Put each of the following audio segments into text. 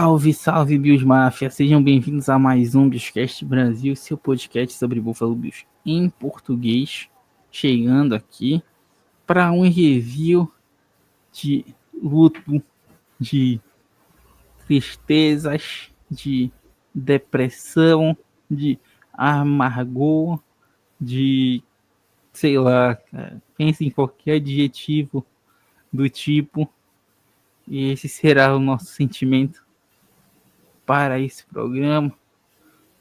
Salve, salve, Bills Mafia! Sejam bem-vindos a mais um Billscast Brasil, seu podcast sobre Buffalo Bills em português, chegando aqui para um review de luto, de tristezas, de depressão, de amargor, de, sei lá, cara, pense em qualquer adjetivo do tipo, e esse será o nosso sentimento para esse programa,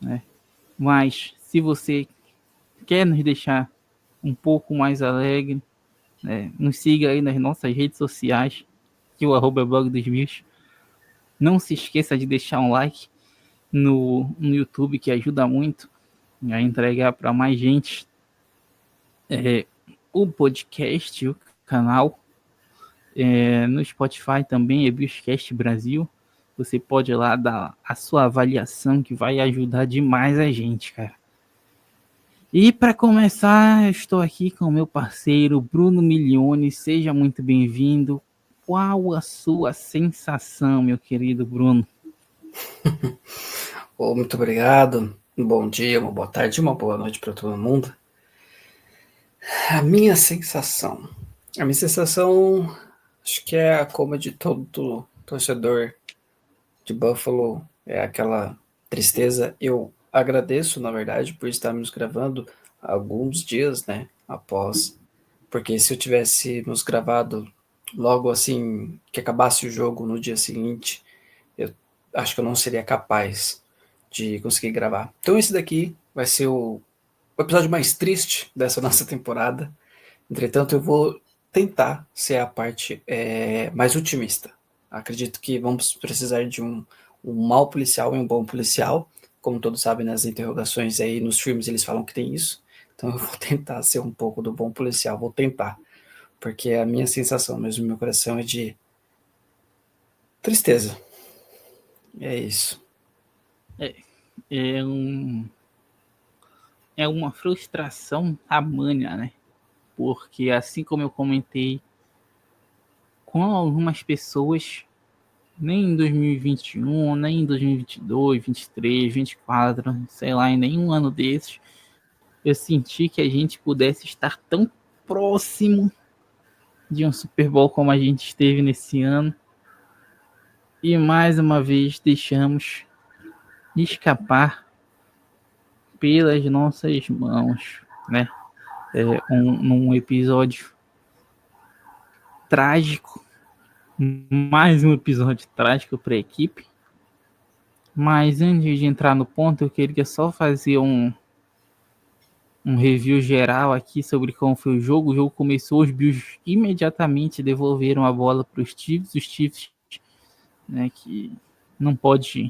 né? Mas se você quer nos deixar um pouco mais alegre, né, nos siga aí nas nossas redes sociais, que é o @blog dos Bills. Não se esqueça de deixar um like no YouTube, que ajuda muito a entregar para mais gente o podcast, o canal. No Spotify também é Billscast Brasil. Você pode ir lá dar a sua avaliação, que vai ajudar demais a gente, cara. E para começar, estou aqui com o meu parceiro Bruno Milione. Seja muito bem-vindo. Qual a sua sensação, meu querido Bruno? Muito obrigado. Um bom dia, uma boa tarde, uma boa noite para todo mundo. A minha sensação, acho que é como a de todo torcedor de Buffalo, é aquela tristeza. Eu agradeço, na verdade, por estarmos gravando alguns dias, né, após, porque se eu tivesse nos gravado logo assim que acabasse o jogo no dia seguinte, eu acho que eu não seria capaz de conseguir gravar. Então esse daqui vai ser o episódio mais triste dessa nossa temporada. Entretanto, eu vou tentar ser a parte mais otimista. Acredito que vamos precisar de um mau policial e um bom policial. Como todos sabem, nas interrogações aí, nos filmes, eles falam que tem isso. Então eu vou tentar ser um pouco do bom policial, vou tentar. Porque a minha sensação mesmo, meu coração é de tristeza. É isso. É, é uma frustração tamanha, né? Porque assim como eu comentei com algumas pessoas, nem em 2021, nem em 2022, 23, 24, sei lá, em nenhum ano desses, eu senti que a gente pudesse estar tão próximo de um Super Bowl como a gente esteve nesse ano. E mais uma vez deixamos escapar pelas nossas mãos, né? Num episódio trágico, mais um episódio trágico para a equipe. Mas antes de entrar no ponto, eu queria só fazer um review geral aqui sobre como foi o jogo. O jogo começou, os Bills imediatamente devolveram a bola para os Chiefs, né, que não pode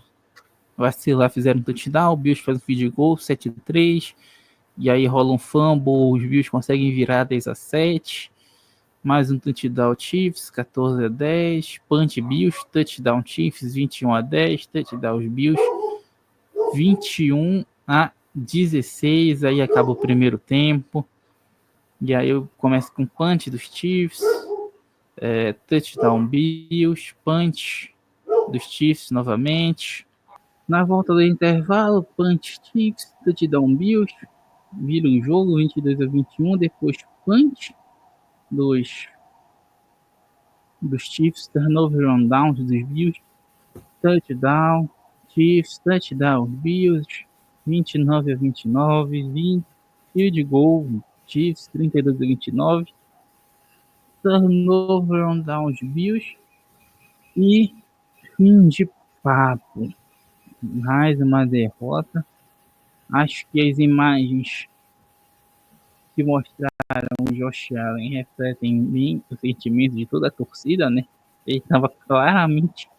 vacilar, fizeram um touchdown, o Bills faz um field goal, 7-3, e aí rola um fumble, os Bills conseguem virar 10-7, mais um touchdown Chiefs, 14-10, punch Bills, touchdown Chiefs, 21-10, touchdown Bills, 21-16, aí acaba o primeiro tempo, e aí eu começo com punch dos Chiefs, touchdown Bills, punch dos Chiefs novamente. Na volta do intervalo, punch Chiefs, touchdown Bills, vira um jogo 22-21, depois punch dos Chiefs, turnover on downs dos Bills, touchdown Chiefs, touchdown Bills, 29-29, field goal Chiefs, 32-29, turnover on downs Bills e fim de papo. Mais uma derrota. Acho que as imagens que mostraram o Josh Allen refletem bem o sentimento de toda a torcida, né? Ele estava claramente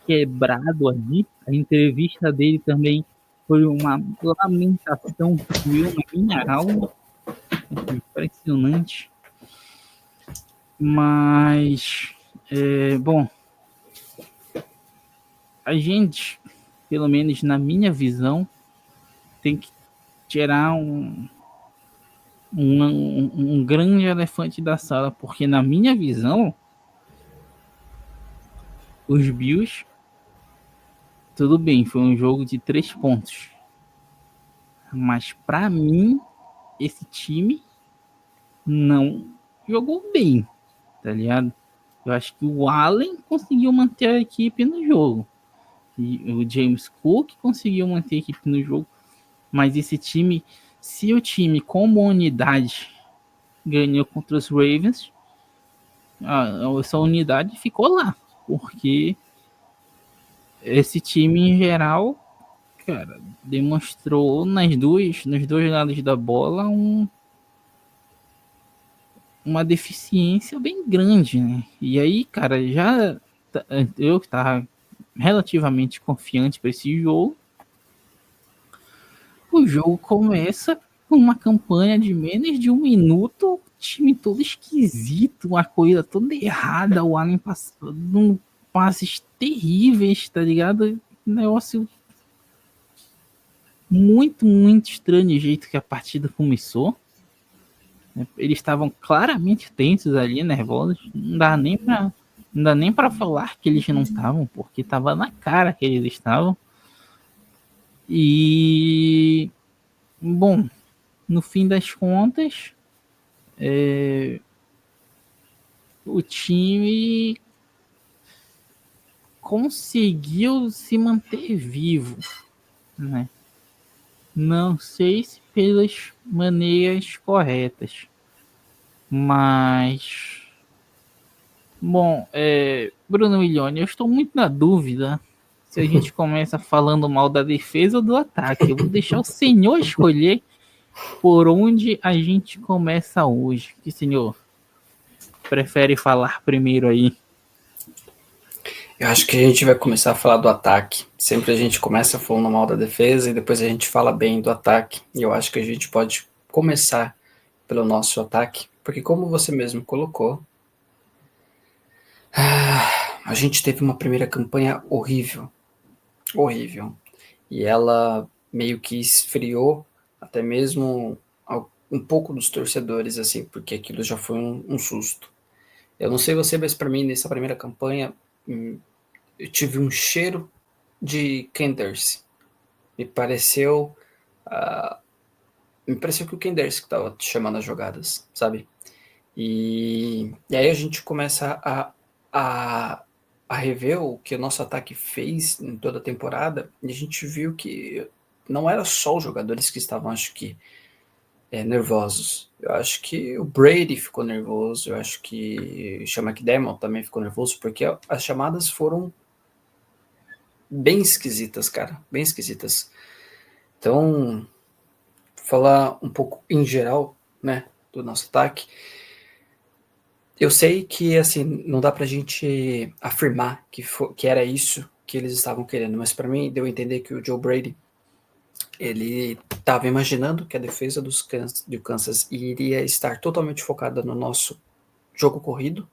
quebrado ali. A entrevista dele também foi uma lamentação que doeu na minha alma. Impressionante. Mas, bom, a gente, pelo menos na minha visão, tem que tirar um grande elefante da sala, porque na minha visão, os Bills tudo bem, foi um jogo de 3 pontos. Mas para mim, esse time não jogou bem, tá ligado? Eu acho que o Allen conseguiu manter a equipe no jogo. E o James Cook conseguiu manter a equipe no jogo. Mas esse time, se o time como unidade ganhou contra os Ravens, essa unidade ficou lá. Porque esse time em geral, cara, demonstrou nos dois lados da bola uma deficiência bem grande, né? E aí, cara, eu que tava relativamente confiante para esse jogo, o jogo começa com uma campanha de menos de 1 minuto, time todo esquisito, uma coisa toda errada, o Allen passando passes terríveis, tá ligado? Um negócio muito, muito estranho o jeito que a partida começou. Eles estavam claramente tensos ali, nervosos. Não dá nem para falar que eles não estavam, porque tava na cara que eles estavam. E bom, no fim das contas, o time conseguiu se manter vivo, né? Não sei se pelas maneiras corretas, mas bom, Bruno Milione, eu estou muito na dúvida se a gente começa falando mal da defesa ou do ataque. Eu vou deixar o senhor escolher por onde a gente começa hoje. Que senhor prefere falar primeiro aí? Eu acho que a gente vai começar a falar do ataque. Sempre a gente começa falando mal da defesa e depois a gente fala bem do ataque. E eu acho que a gente pode começar pelo nosso ataque, porque como você mesmo colocou, a gente teve uma primeira campanha horrível. Horrível. E ela meio que esfriou até mesmo um pouco dos torcedores, assim, porque aquilo já foi um susto. Eu não sei você, mas para mim, nessa primeira campanha, eu tive um cheiro de Kenders. Me pareceu. Uh, Me pareceu que o Kenders que estava chamando as jogadas, sabe? E aí a gente começa a, a rever o que o nosso ataque fez em toda a temporada, e a gente viu que não era só os jogadores que estavam, acho que, nervosos. Eu acho que o Brady ficou nervoso, eu acho que o Sean McDermott também ficou nervoso, porque as chamadas foram bem esquisitas, cara, bem esquisitas. Então, falar um pouco em geral, né, do nosso ataque. Eu sei que, assim, não dá pra gente afirmar que era isso que eles estavam querendo, mas para mim deu a entender que o Joe Brady, ele estava imaginando que a defesa do Kansas iria estar totalmente focada no nosso jogo corrido,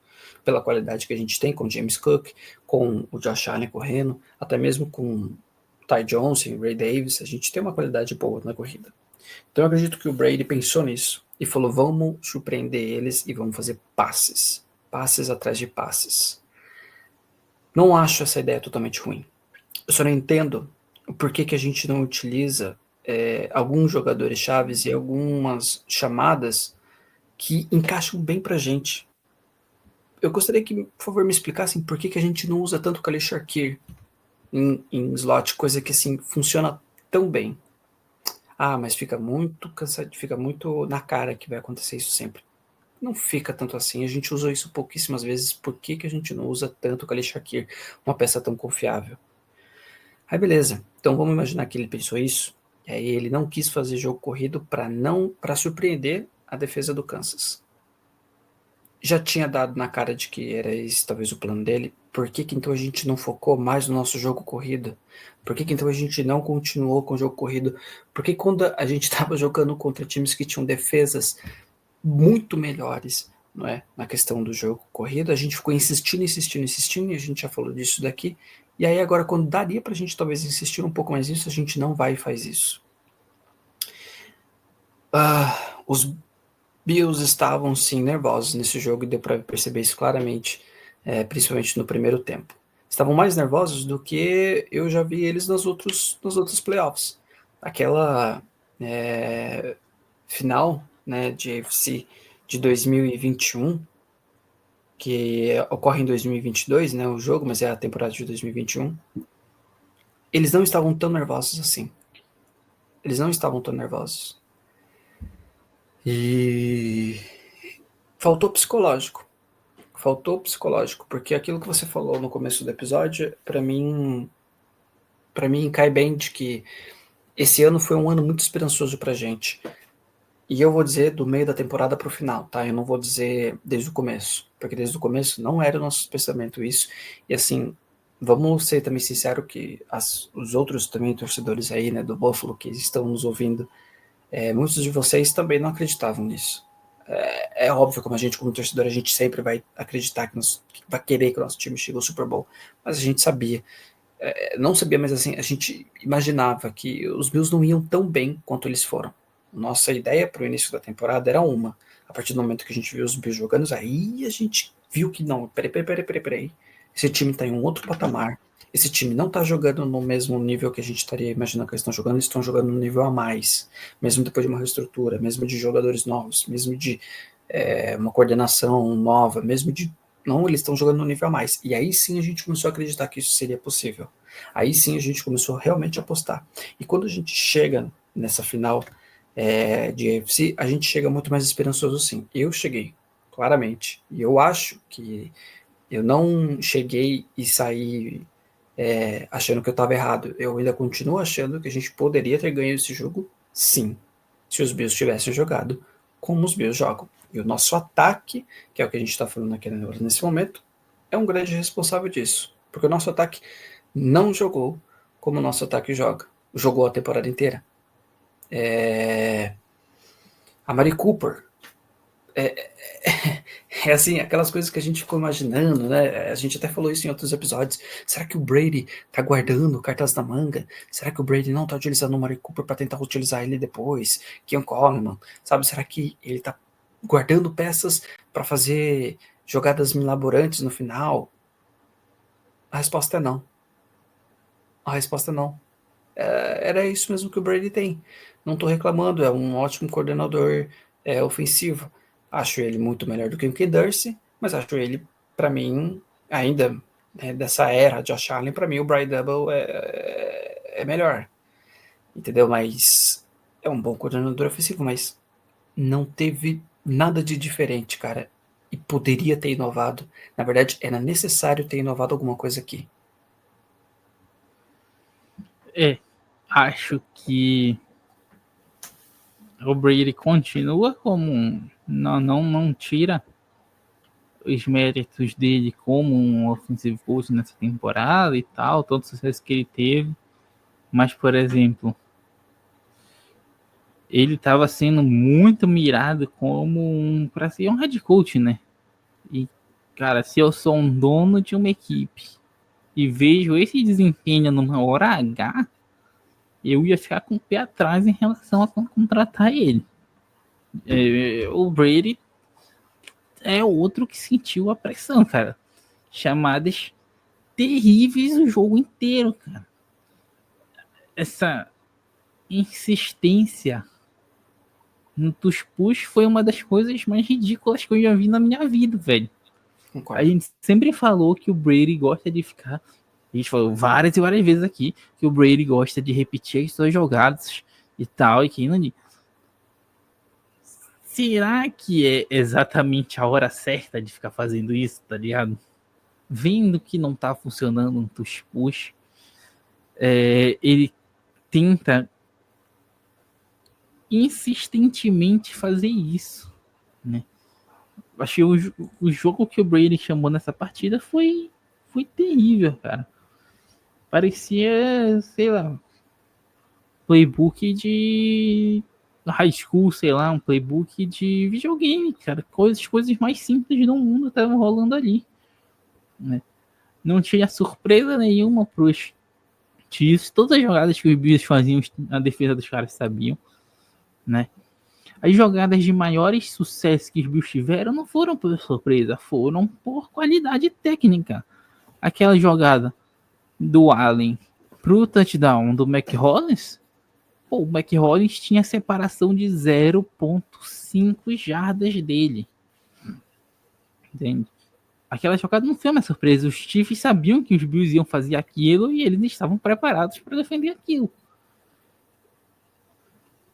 pela qualidade que a gente tem com o James Cook, com o Josh Allen correndo, até mesmo com o Ty Johnson, Ray Davis, a gente tem uma qualidade boa na corrida. Então eu acredito que o Brady pensou nisso e falou: vamos surpreender eles e vamos fazer passes. Passes atrás de passes. Não acho essa ideia totalmente ruim. Eu só não entendo por que a gente não utiliza alguns jogadores chaves e algumas chamadas que encaixam bem pra gente. Eu gostaria que, por favor, me explicassem por que a gente não usa tanto o Khalil Shakir em slot, coisa que assim funciona tão bem. Ah, mas fica muito cansado, fica muito na cara que vai acontecer isso sempre. Não fica tanto assim, a gente usou isso pouquíssimas vezes, por que a gente não usa tanto o Khalil Shakir, uma peça tão confiável? Aí beleza, então vamos imaginar que ele pensou isso, e aí ele não quis fazer jogo corrido para surpreender a defesa do Kansas. Já tinha dado na cara de que era esse talvez o plano dele, por que então a gente não focou mais no nosso jogo corrido? Por que então a gente não continuou com o jogo corrido? Porque quando a gente estava jogando contra times que tinham defesas muito melhores, não é? Na questão do jogo corrido, a gente ficou insistindo, insistindo, insistindo, e a gente já falou disso daqui. E aí agora, quando daria pra gente talvez insistir um pouco mais nisso, a gente não vai e faz isso. Os Bills estavam sim nervosos nesse jogo e deu para perceber isso claramente, principalmente no primeiro tempo. estavam mais nervosos do que eu já vi eles nos outros playoffs. Aquela final, né, de AFC de 2021, que ocorre em 2022, né, o jogo, mas é a temporada de 2021, eles não estavam tão nervosos assim. Eles não estavam tão nervosos. E faltou psicológico. Faltou psicológico, porque aquilo que você falou no começo do episódio, para mim cai bem de que esse ano foi um ano muito esperançoso pra gente. E eu vou dizer do meio da temporada pro final, tá? Eu não vou dizer desde o começo, porque desde o começo não era o nosso pensamento isso. E assim, vamos ser também sinceros que os outros também torcedores aí, né, do Buffalo que estão nos ouvindo, muitos de vocês também não acreditavam nisso. É óbvio, como a gente, como torcedor, a gente sempre vai acreditar que vai querer que o nosso time chegue ao Super Bowl, mas a gente sabia, não sabia, mas assim, a gente imaginava que os Bills não iam tão bem quanto eles foram. Nossa ideia para o início da temporada era uma. A partir do momento que a gente viu os Bills jogando, aí a gente viu que não, peraí. Esse time está em um outro patamar. Esse time não está jogando no mesmo nível que a gente estaria imaginando que eles estão jogando no nível a mais. Mesmo depois de uma reestrutura, mesmo de jogadores novos, mesmo de uma coordenação nova, mesmo de não, eles estão jogando no nível a mais. E aí sim a gente começou a acreditar que isso seria possível. Aí sim a gente começou realmente a apostar. E quando a gente chega nessa final de AFC, a gente chega muito mais esperançoso sim. Eu cheguei, claramente. E eu acho que eu não cheguei e saí achando que eu estava errado. Eu ainda continuo achando que a gente poderia ter ganho esse jogo, sim, se os Bills tivessem jogado como os Bills jogam. E o nosso ataque, que é o que a gente está falando aqui nesse momento, é um grande responsável disso. Porque o nosso ataque não jogou como o nosso ataque joga. Jogou a temporada inteira. A Mari Cooper é assim, aquelas coisas que a gente ficou imaginando, né? A gente até falou isso em outros episódios. Será que o Brady tá guardando cartas na manga? Será que o Brady não tá utilizando o Mari Cooper para tentar utilizar ele depois? Keon Coleman, sabe? Será que ele tá guardando peças para fazer jogadas milaborantes no final? A resposta é não. A resposta é não. Era isso mesmo que o Brady tem. Não tô reclamando, é um ótimo coordenador ofensivo. Acho ele muito melhor do que o Ken Dorsey, mas acho ele, para mim, ainda dessa era Josh Allen, para mim o Brian Double é melhor. Entendeu? Mas é um bom coordenador ofensivo, mas não teve nada de diferente, cara. E poderia ter inovado. Na verdade, era necessário ter inovado alguma coisa aqui. Acho que o Brady continua como não tira os méritos dele como um offensive coach nessa temporada e tal, todo o sucesso que ele teve. Mas, por exemplo, ele estava sendo muito mirado como para ser um head coach, né? E, cara, se eu sou um dono de uma equipe e vejo esse desempenho numa hora H, eu ia ficar com o pé atrás em relação a contratar ele. O Brady é outro que sentiu a pressão, cara. Chamadas terríveis o jogo inteiro, cara. Essa insistência dos push foi uma das coisas mais ridículas que eu já vi na minha vida, velho. Concordo. A gente sempre falou que o Brady gosta de ficar. A gente falou várias e várias vezes aqui que o Brady gosta de repetir as suas jogadas e tal, e que não. Será que é exatamente a hora certa de ficar fazendo isso, tá ligado? Vendo que não tá funcionando um push, ele tenta insistentemente fazer isso, né? Achei o jogo que o Brady chamou nessa partida foi terrível, cara. Parecia, sei lá, playbook de high school, sei lá, um playbook de videogame, cara. Coisas mais simples do mundo estavam rolando ali, né? Não tinha surpresa nenhuma pros Chiefs. Todas as jogadas que os Bills faziam, a defesa dos caras sabiam, né? As jogadas de maiores sucessos que os Bills tiveram não foram por surpresa, foram por qualidade técnica. aquela jogada do Allen pro touchdown do McRollins, pô, o McRollins tinha separação de 0,5 jardas dele. Entende? Aquela jogada não foi uma surpresa. Os Chiefs sabiam que os Bills iam fazer aquilo e eles estavam preparados para defender aquilo.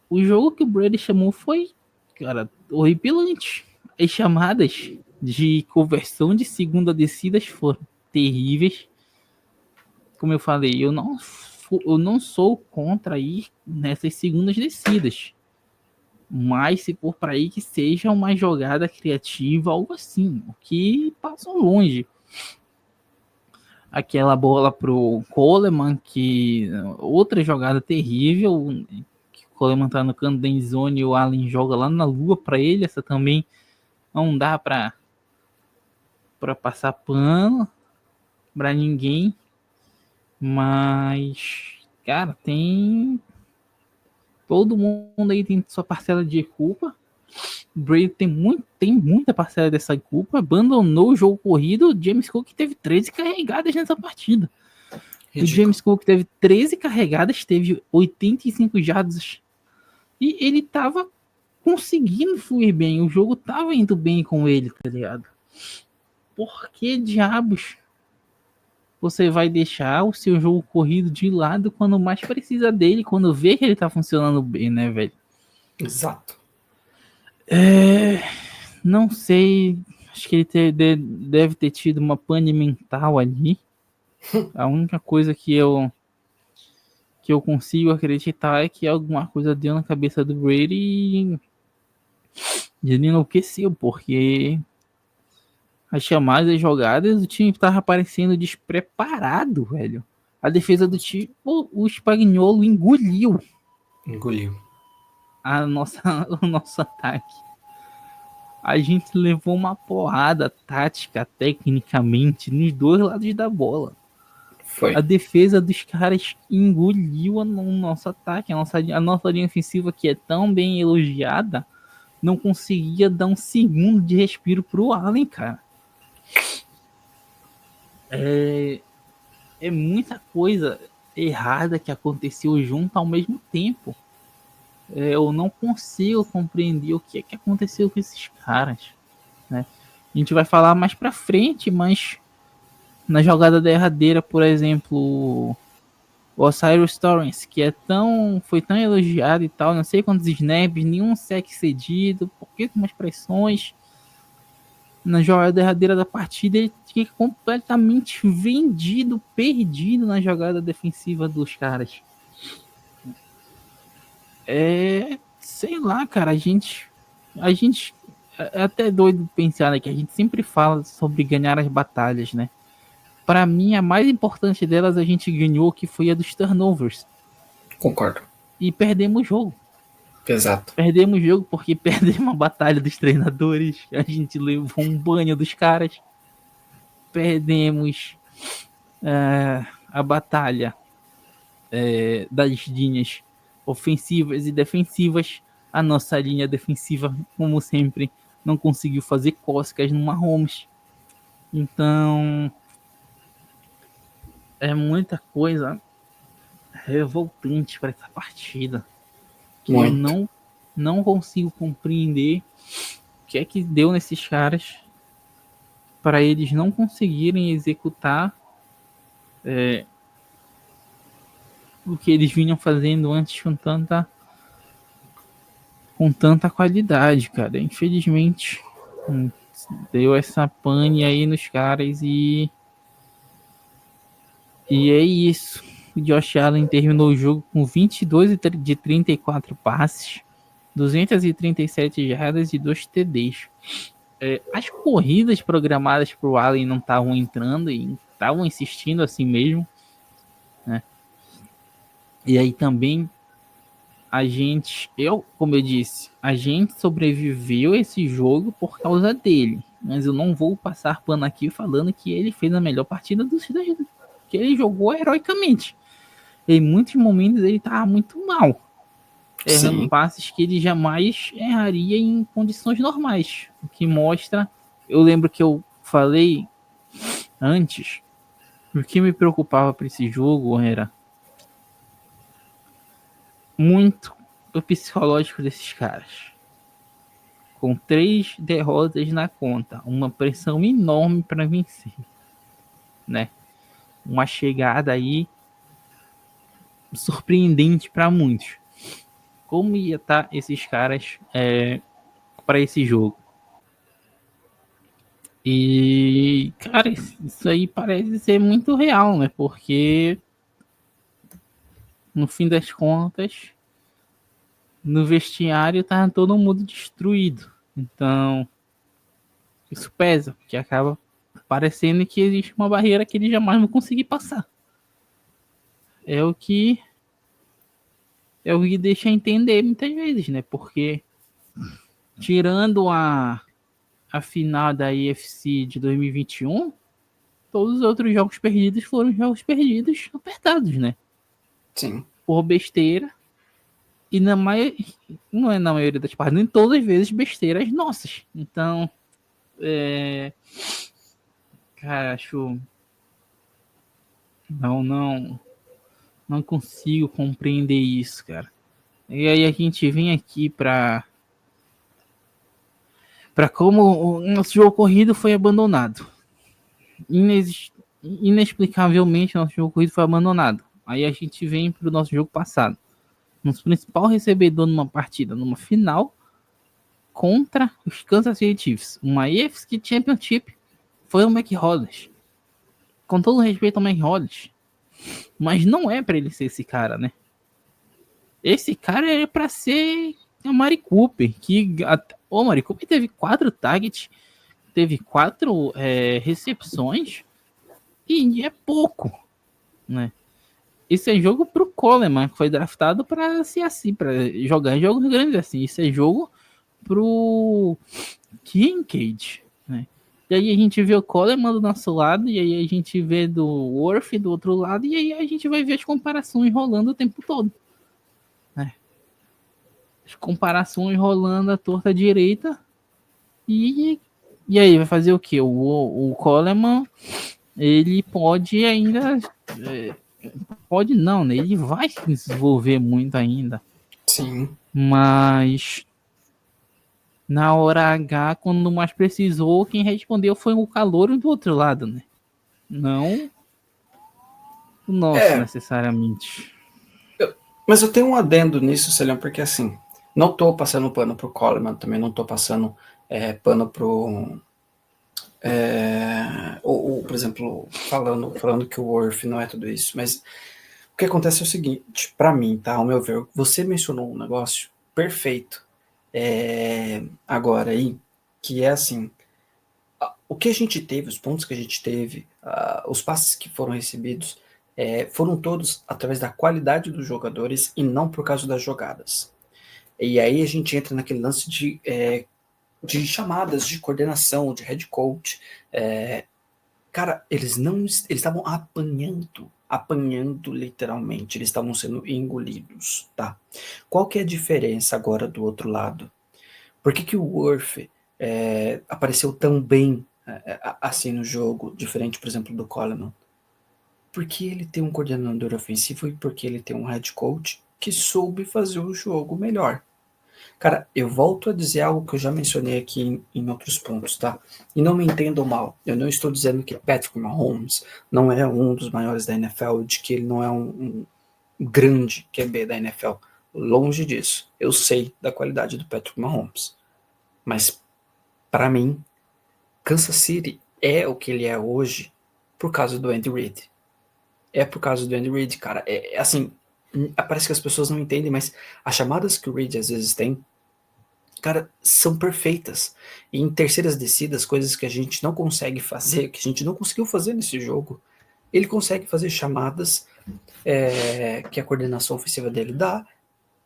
O jogo que o Brady chamou foi, cara, horripilante. As chamadas de conversão de segunda descidas foram terríveis. Como eu falei, eu não sou contra ir nessas segundas descidas. Mas se for para ir que seja uma jogada criativa, algo assim, o que passam longe. Aquela bola pro Coleman, que outra jogada terrível, que o Coleman tá no canto da endzone e o Allen joga lá na lua para ele, essa também não dá para passar pano para ninguém. Mas, cara, todo mundo aí tem sua parcela de culpa. O Brady tem muita parcela dessa culpa. Abandonou o jogo corrido. O James Cook teve 13 carregadas nessa partida. Ridículo. O James Cook teve 13 carregadas, teve 85 jardas. E ele tava conseguindo fluir bem. O jogo tava indo bem com ele, tá ligado? Por que diabos você vai deixar o seu jogo corrido de lado quando mais precisa dele, quando vê que ele tá funcionando bem, né, velho? Exato. Não sei, acho que ele deve ter tido uma pane mental ali. A única coisa que eu consigo acreditar é que alguma coisa deu na cabeça do Brady e ele enlouqueceu, porque as chamadas e jogadas, o time tava parecendo despreparado, velho. A defesa do time, o Spagnuolo engoliu o nosso ataque. A gente levou uma porrada tática, tecnicamente, nos dois lados da bola. Foi. A defesa dos caras engoliu o nosso ataque. A nossa linha ofensiva, que é tão bem elogiada, não conseguia dar um segundo de respiro pro Allen, cara. É muita coisa errada que aconteceu junto ao mesmo tempo. Eu não consigo compreender o que é que aconteceu com esses caras, né? A gente vai falar mais pra frente, mas na jogada derradeira, por exemplo, o Osiris Torrance, que foi tão elogiado e tal, não sei quantos snaps, nenhum sec cedido, pouquíssimas pressões. Na jogada derradeira da partida, ele fica completamente vendido, perdido na jogada defensiva dos caras. Sei lá, cara, a gente é até doido pensar, né, que a gente sempre fala sobre ganhar as batalhas, né? Para mim, a mais importante delas a gente ganhou, que foi a dos turnovers. Concordo. E perdemos o jogo. Exato. Perdemos o jogo porque perdemos a batalha dos treinadores. A gente levou um banho dos caras. Perdemos a batalha das linhas ofensivas e defensivas. A nossa linha defensiva, como sempre, não conseguiu fazer cócegas no Mahomes. Então, é muita coisa revoltante para essa partida. Que eu não consigo compreender o que é que deu nesses caras para eles não conseguirem executar o que eles vinham fazendo antes com tanta qualidade, cara. Infelizmente, deu essa pane aí nos caras e é isso. O Josh Allen terminou o jogo com 22 de 34 passes, 237 jardas e 2 TDs. As corridas programadas para o Allen não estavam entrando e estavam insistindo assim mesmo, né? E aí também como eu disse, a gente sobreviveu a esse jogo por causa dele. Mas eu não vou passar pano aqui falando que ele fez a melhor partida que ele jogou heroicamente. Em muitos momentos ele estava muito mal, errando passes que ele jamais erraria em condições normais. O que mostra, eu lembro que eu falei antes O que me preocupava para esse jogo era muito o psicológico desses caras. Com 3 derrotas na conta, uma pressão enorme para vencer, né? Uma chegada aí surpreendente para muitos. Como ia estar esses caras para esse jogo? E, cara, isso aí parece ser muito real, né? Porque, no fim das contas, no vestiário tá todo mundo destruído. Então, isso pesa, porque acaba parecendo que existe uma barreira que eles jamais vão conseguir passar. É o que deixa entender muitas vezes, né? Porque tirando a final da IFC de 2021, todos os outros jogos perdidos foram jogos perdidos apertados, né? Sim. Por besteira. E na maioria, não é na maioria das partes, nem todas as vezes besteiras nossas. Então, cara, acho. Não consigo compreender isso, cara. E aí a gente vem aqui para como o nosso jogo corrido foi abandonado. Inexplicavelmente, nosso jogo corrido foi abandonado. Aí a gente vem pro nosso jogo passado. Nosso principal recebedor numa partida, numa final, contra os Kansas City Chiefs. Uma AFC Championship foi o McRollins. Com todo respeito ao McRollins. Mas não é para ele ser esse cara, né? Esse cara é para ser a Mari Cooper. O Mari Cooper teve 4 targets, teve 4 recepções e é pouco, né? Isso é jogo pro Coleman, que foi draftado para ser assim, para jogar jogos grandes assim. Isso é jogo pro Kincaid, né? E aí a gente vê o Coleman do nosso lado, e aí a gente vê do Worth do outro lado, e aí a gente vai ver as comparações rolando o tempo todo, né? As comparações rolando a torta direita, e aí vai fazer o que? O Coleman, ele pode ainda... pode não, né? Ele vai se desenvolver muito ainda. Sim. Mas na hora H, quando mais precisou, quem respondeu foi o calouro do outro lado, né? Não o nosso, É, necessariamente. mas eu tenho um adendo nisso, Celão, porque assim, não tô passando pano pro Coleman, também não tô passando pano pro... ou, por exemplo, falando que o Worth não é tudo isso, mas o que acontece é o seguinte, para mim, tá, ao meu ver, você mencionou um negócio perfeito agora aí, que é assim, o que a gente teve, os pontos que a gente teve, os passes que foram recebidos, foram todos através da qualidade dos jogadores e não por causa das jogadas. E aí a gente entra naquele lance de chamadas de coordenação, de head coach. Cara, eles estavam apanhando literalmente, eles estavam sendo engolidos, tá? Qual que é a diferença agora do outro lado? Por que o Worth apareceu tão bem assim no jogo, diferente, por exemplo, do Coleman? Porque ele tem um coordenador ofensivo e porque ele tem um head coach que soube fazer o jogo melhor. Cara, eu volto a dizer algo que eu já mencionei aqui em outros pontos, tá? E não me entendam mal, eu não estou dizendo que Patrick Mahomes não é um dos maiores da NFL, de que ele não é um grande QB da NFL. Longe disso. Eu sei da qualidade do Patrick Mahomes. Mas, para mim, Kansas City é o que ele é hoje por causa do Andy Reid. É por causa do Andy Reid, cara. Assim, parece que as pessoas não entendem, mas as chamadas que o Reid às vezes tem, cara, são perfeitas. E em terceiras descidas, coisas que a gente não consegue fazer, que a gente não conseguiu fazer nesse jogo, ele consegue fazer chamadas que a coordenação ofensiva dele dá,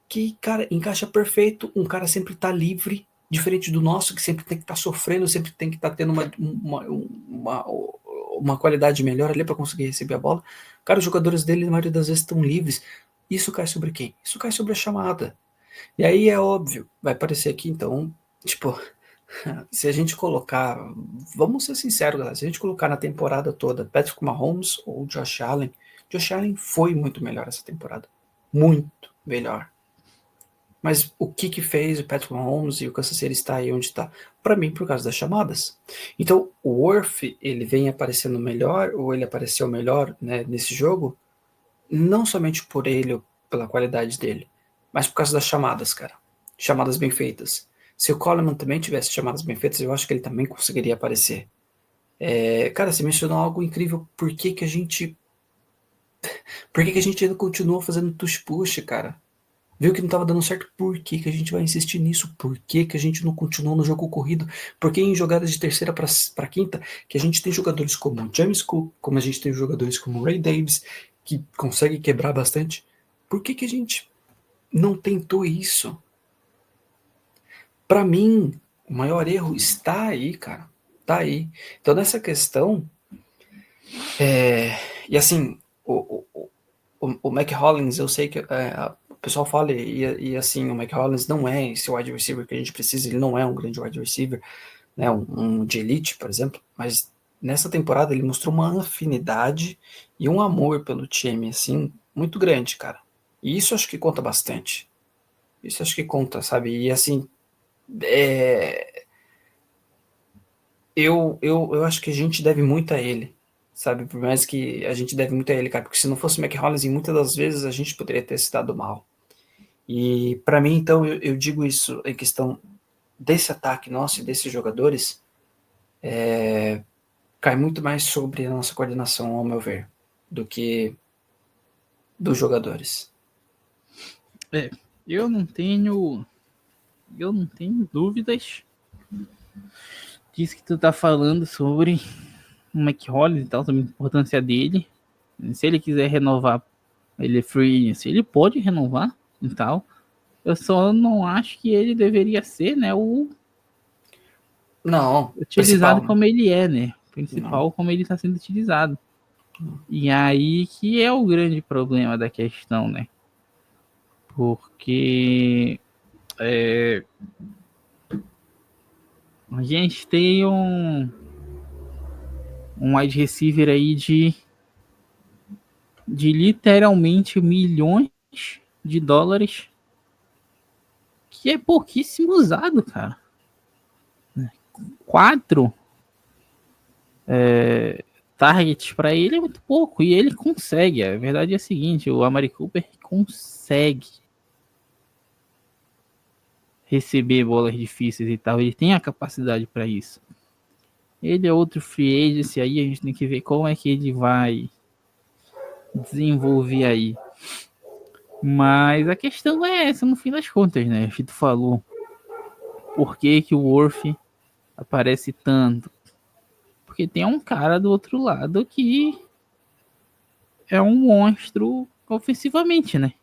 que, cara, encaixa perfeito. Um cara sempre tá livre, diferente do nosso, que sempre tem que estar sofrendo, sempre tem que estar tendo uma qualidade melhor ali para conseguir receber a bola. Cara, os jogadores dele, na maioria das vezes, estão livres. Isso cai sobre quem? Isso cai sobre a chamada. E aí é óbvio, vai parecer aqui, então, tipo, Se a gente colocar, vamos ser sinceros, galera, se a gente colocar na temporada toda Patrick Mahomes ou Josh Allen foi muito melhor essa temporada. Muito melhor. Mas o que que fez o Patrick Mahomes e o Kansas City estar aí onde está? Para mim, por causa das chamadas. Então, o Worth, ele vem aparecendo melhor, ou ele apareceu melhor, né, nesse jogo, não somente por ele ou pela qualidade dele, mas por causa das chamadas, cara. Chamadas bem feitas. Se o Coleman também tivesse chamadas bem feitas, eu acho que ele também conseguiria aparecer. Cara, você mencionou algo incrível. Por que que a gente ainda continua fazendo tush-push, cara? Viu que não estava dando certo, por que que a gente vai insistir nisso? Por que que a gente não continua no jogo corrido? Porque em jogadas de terceira para quinta, que a gente tem jogadores como James Cook, como a gente tem jogadores como Ray Davis, que consegue quebrar bastante, por que que a gente não tentou isso? Para mim, o maior erro está aí, cara. Tá aí. Então, nessa questão, e assim, o Mac Hollins, eu sei que o pessoal fala, e assim, o Mac Hollins não é esse wide receiver que a gente precisa, ele não é um grande wide receiver, né, um de elite, por exemplo, mas nessa temporada ele mostrou uma afinidade e um amor pelo time, assim, muito grande, cara. E isso acho que conta bastante. Isso acho que conta, sabe? E assim, é, eu acho que a gente deve muito a ele, sabe? Por mais que a gente deve muito a ele, cara, porque se não fosse o Mac Hollins, muitas das vezes a gente poderia ter se dado mal. E para mim, então, eu digo isso em questão desse ataque nosso e desses jogadores, cai muito mais sobre a nossa coordenação, ao meu ver, do que dos jogadores. É, eu não tenho. Eu não tenho dúvidas disso que tu tá falando sobre o McHollis e tal, sobre a importância dele. Se ele quiser renovar, ele é free, se ele pode renovar e tal. Eu só não acho que ele deveria ser, né, o Não, utilizado principal, né? como ele é, né? Não. Principal como ele está sendo utilizado. E aí que é o grande problema da questão, né? Porque a gente tem um wide receiver aí de literalmente milhões de dólares, que é pouquíssimo usado, cara. Quatro targets para ele é muito pouco, e ele consegue. A verdade é a seguinte, o Amari Cooper consegue receber bolas difíceis e tal, ele tem a capacidade para isso. Ele é outro free agent, aí a gente tem que ver como é que ele vai desenvolver aí. Mas a questão é essa, no fim das contas, né? O tu falou, por que que o Worth aparece tanto? Porque tem um cara do outro lado que é um monstro ofensivamente, né?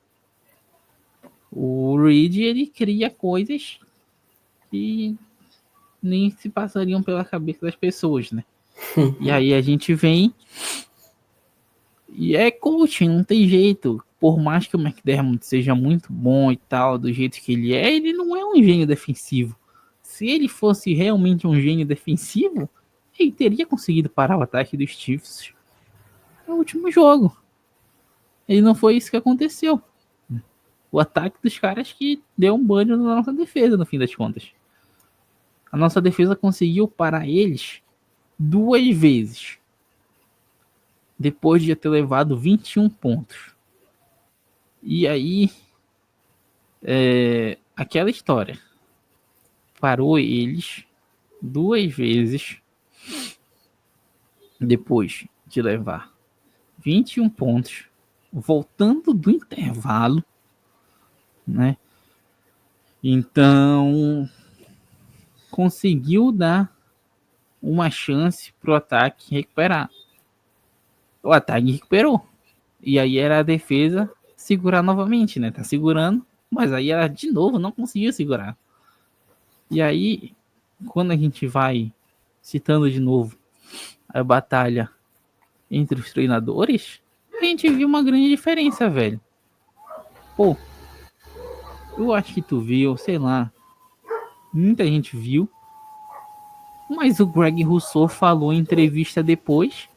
O Reed, ele cria coisas que nem se passariam pela cabeça das pessoas, né? E aí a gente vem e é coaching, não tem jeito. Por mais que o McDermott seja muito bom e tal, do jeito que ele não é um gênio defensivo. Se ele fosse realmente um gênio defensivo, ele teria conseguido parar o ataque dos Chiefs no último jogo. E não foi isso que aconteceu. O ataque dos caras que deu um banho na nossa defesa, no fim das contas. A nossa defesa conseguiu parar eles duas vezes. Depois de ter levado 21 pontos. E aí, aquela história. Parou eles duas vezes depois de levar 21 pontos, voltando do intervalo, né? Então, conseguiu dar uma chance pro ataque recuperar. O ataque recuperou. E aí era a defesa segurar novamente, né? Tá segurando, mas aí ela de novo não conseguiu segurar. E aí, quando a gente vai citando de novo a batalha entre os treinadores, a gente viu uma grande diferença, velho. Pô, eu acho que tu viu, sei lá, muita gente viu. Mas o Greg Rousseau falou em entrevista depois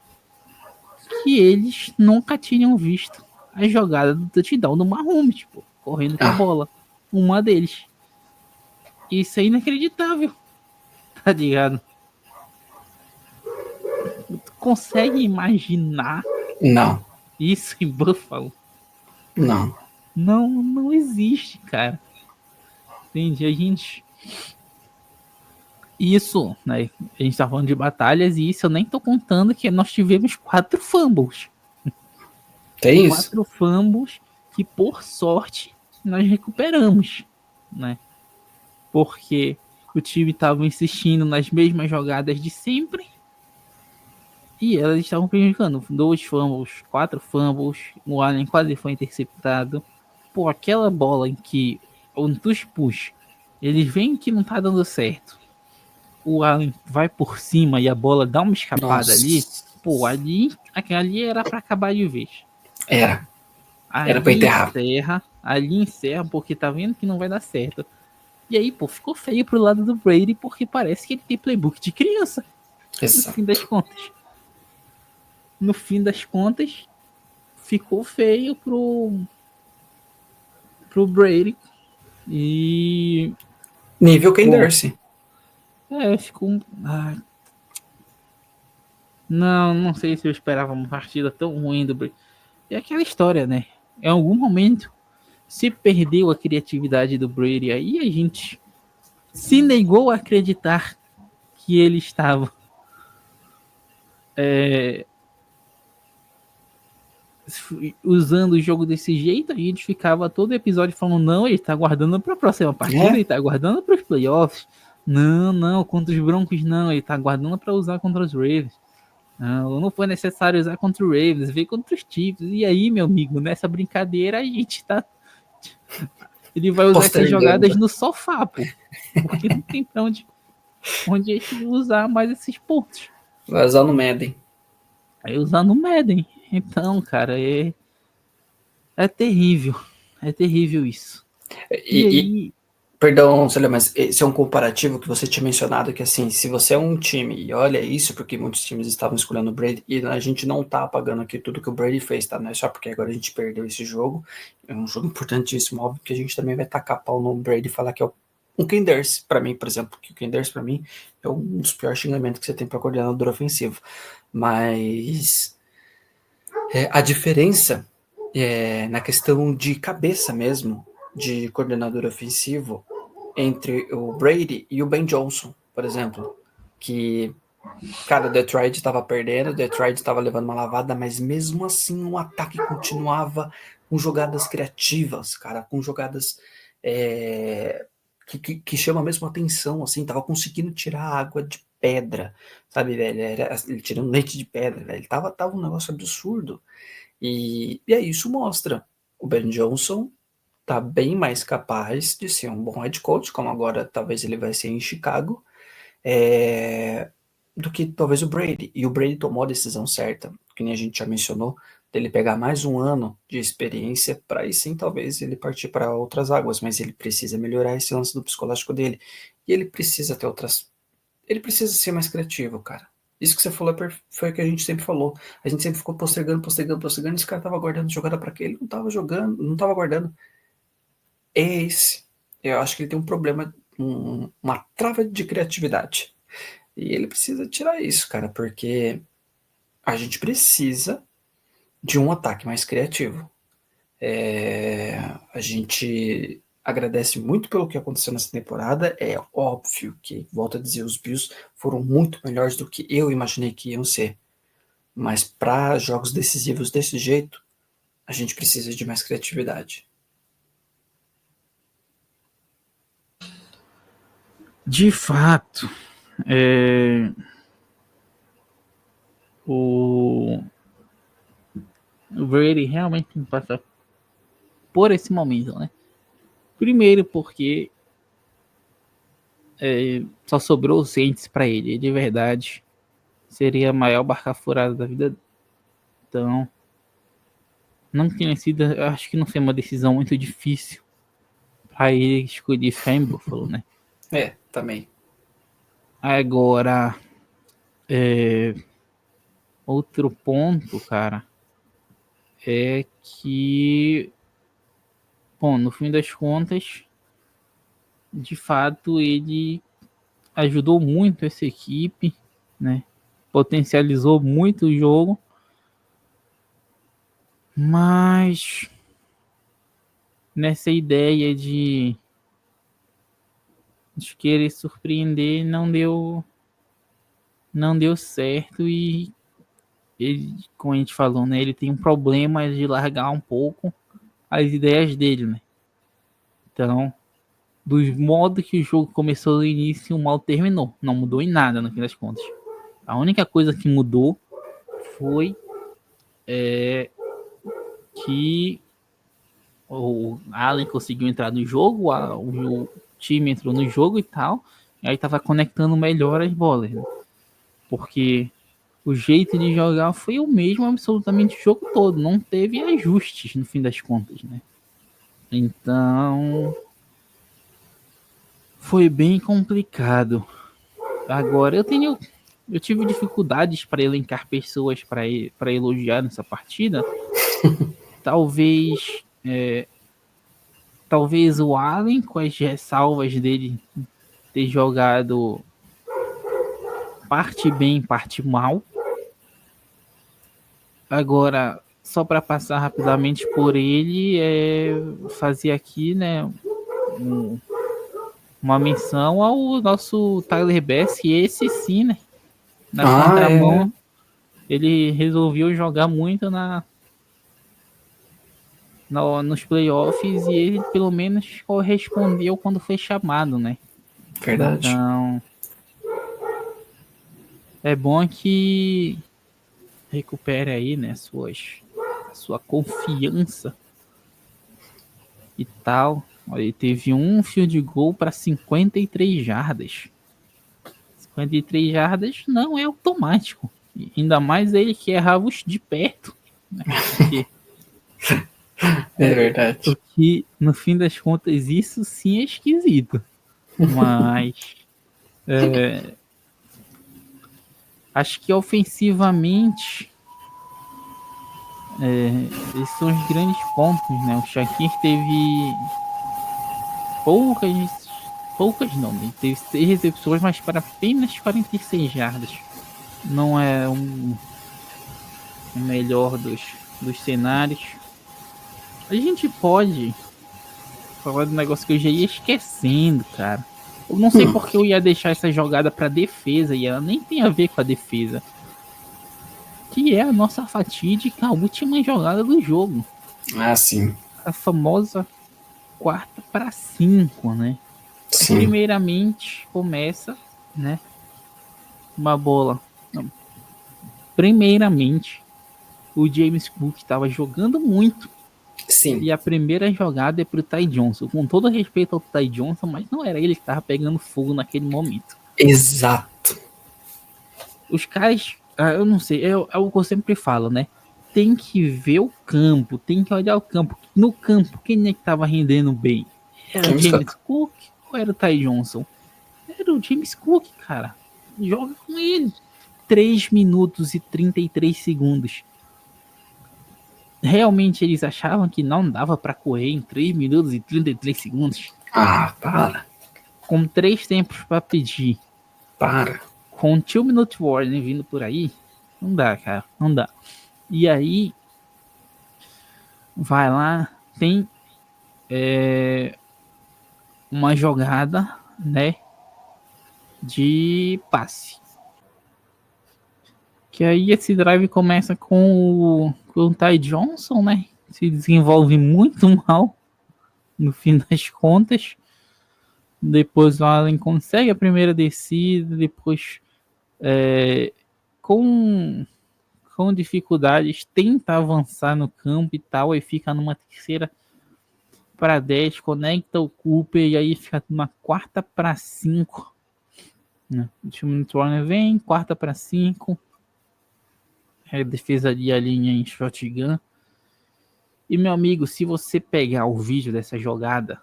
que eles nunca tinham visto a jogada do touchdown do Mahomes, tipo, correndo com a Ah, bola. Uma deles. Isso é inacreditável, tá ligado? Tu consegue imaginar não, isso em Buffalo? não. Não existe, cara. Entende? A gente. Isso, né? A gente tá falando de batalhas e isso eu nem tô contando que nós tivemos 4 fumbles. Tem isso? 4 fumbles que, por sorte, nós recuperamos, né? Porque o time estava insistindo nas mesmas jogadas de sempre e elas estavam prejudicando. 2 fumbles, 4 fumbles, o Allen quase foi interceptado. Pô, aquela bola em que o dos push, eles veem que não tá dando certo. O Allen vai por cima e a bola dá uma escapada ali. Nossa. Pô, ali era para acabar de vez. Era. Era pra Ali enterrar. encerra, ali encerra porque tá vendo que não vai dar certo. E aí, pô, ficou feio pro lado do Brady porque parece que ele tem playbook de criança, no fim Exato. das contas. No fim das contas, ficou feio pro Brady. E, Nível Ken pô, Darcy. ficou. Não sei se eu esperava uma partida tão ruim do Brady. É aquela história, né? Em algum momento se perdeu a criatividade do Brady. Aí a gente se negou a acreditar que ele estava usando o jogo desse jeito. A gente ficava todo episódio falando: não, ele tá guardando para a próxima partida, É, ele tá guardando para os playoffs. Não, contra os Broncos não, ele tá guardando para usar contra os Ravens. Não foi necessário usar contra o Ravens, veio contra os Chiefs. E aí, meu amigo, nessa brincadeira a gente tá. Ele vai usar essas jogadas postergando. no sofá, pô. Porque não tem pra onde a gente usar mais esses pontos. Vai usar no Madden. Aí usar no Madden. Então, cara, é terrível. É terrível isso. E E, aí, perdão, Célia, mas esse é um comparativo que você tinha mencionado, que assim, se você é um time, e olha isso, porque muitos times estavam escolhendo o Brady, e a gente não tá apagando aqui tudo que o Brady fez, tá? Não é só porque agora a gente perdeu esse jogo, é um jogo importantíssimo, óbvio que a gente também vai tacar pau no Brady e falar que é um Kenders, pra mim, por exemplo, que o Kenders pra mim é um dos piores xingamentos que você tem pra coordenador ofensivo. Mas a diferença na questão de cabeça mesmo, de coordenador ofensivo, entre o Brady e o Ben Johnson, por exemplo, que, cara, o Detroit estava perdendo, o Detroit estava levando uma lavada, mas mesmo assim o ataque continuava com jogadas criativas, cara, com jogadas que chama mesmo atenção, assim, tava conseguindo tirar água de pedra, sabe, velho, ele tirando leite de pedra, velho, tava um negócio absurdo, e aí isso mostra, o Ben Johnson tá bem mais capaz de ser um bom head coach, como agora talvez ele vai ser em Chicago, do que talvez o Brady. E o Brady tomou a decisão certa, que nem a gente já mencionou, dele pegar mais um ano de experiência para aí sim talvez ele partir para outras águas, mas ele precisa melhorar esse lance do psicológico dele. E ele precisa ter outras. Ele precisa ser mais criativo, cara. Isso que você falou foi o que a gente sempre falou. A gente sempre ficou postergando. Esse cara tava guardando jogada para quê? Ele não tava jogando, não tava guardando. É esse. Eu acho que ele tem um problema, uma trava de criatividade. E ele precisa tirar isso, cara, porque a gente precisa de um ataque mais criativo. A gente agradece muito pelo que aconteceu nessa temporada. É óbvio que, volto a dizer, os Bills foram muito melhores do que eu imaginei que iam ser. Mas para jogos decisivos desse jeito, a gente precisa de mais criatividade. de fato, é, o, o Brady realmente tem que passar por esse momento, né? Primeiro porque só sobrou o Saints pra ele. De verdade, seria a maior barca furada da vida. Então, não tinha sido, acho que não foi uma decisão muito difícil pra ele escolher ficar em Buffalo, né? É, também. Agora, outro ponto, cara, é que, bom, no fim das contas, de fato, ele ajudou muito essa equipe, né? Potencializou muito o jogo, mas nessa ideia de querer surpreender não deu certo e ele, como a gente falou, né? Ele tem um problema de largar um pouco as ideias dele, né? Então, dos modos que o jogo começou no início, o mal terminou. Não mudou em nada, no fim das contas. A única coisa que mudou foi que o Allen conseguiu entrar no jogo, o time entrou no jogo e tal, e aí tava conectando melhor as bolas, né? Porque o jeito de jogar foi o mesmo absolutamente o jogo todo, não teve ajustes no fim das contas, né? Então foi bem complicado. Agora eu tive dificuldades para elencar pessoas para elogiar nessa partida. Talvez talvez o Allen com as ressalvas dele ter jogado parte bem, parte mal. Agora, só para passar rapidamente por ele, fazer aqui, né, uma menção ao nosso Tyler Bass, e esse sim, né, na É. contramão, ele resolveu jogar muito nos playoffs e ele pelo menos correspondeu quando foi chamado, né? Verdade. Então, é bom que recupere aí, né, a sua confiança e tal. Ele teve um field goal para 53 jardas. 53 jardas não é automático. E ainda mais ele que errava os de perto. Né? É verdade. Porque, no fim das contas, isso sim é esquisito. Mas acho que ofensivamente esses são os grandes pontos, né? O Shakir teve poucas, poucas não, né? Ele teve 6 recepções, mas para apenas 46 jardas. Não é o melhor dos cenários. A gente pode falar do negócio que eu já ia esquecendo, cara. Eu não sei porque eu ia deixar essa jogada para defesa e ela nem tem a ver com a defesa. Que é a nossa fatídica última jogada do jogo. Ah, sim. A famosa 4-5, né? Sim. Primeiramente começa, né? Uma bola. Não, primeiramente, o James Cook estava jogando muito. Sim. E a primeira jogada é pro Ty Johnson. Com todo respeito ao Ty Johnson, mas não era ele que estava pegando fogo naquele momento. Exato. Os caras, eu não sei, é o que eu sempre falo, né? Tem que ver o campo, tem que olhar o campo. No campo, quem é que tava rendendo bem? Era o James James Cook. Cook ou era o Ty Johnson? Era o James Cook, cara. Joga com ele. 3 minutos e 33 segundos. Realmente eles achavam que não dava para correr em 3 minutos e 33 segundos? Ah, para. Com 3 tempos para pedir. Para. Com 2 minute warning vindo por aí, não dá, cara, não dá. E aí, vai lá, tem uma jogada, né, de passe. Que aí esse drive começa com o Ty Johnson, né, se desenvolve muito mal no fim das contas. Depois o Allen consegue a primeira descida, depois com dificuldades tenta avançar no campo e tal, aí fica numa terceira para 10, conecta o Cooper e aí fica numa 4-5. Né? O time do Warner vem, 4-5. A defesa de a linha em shotgun. E meu amigo, se você pegar o vídeo dessa jogada,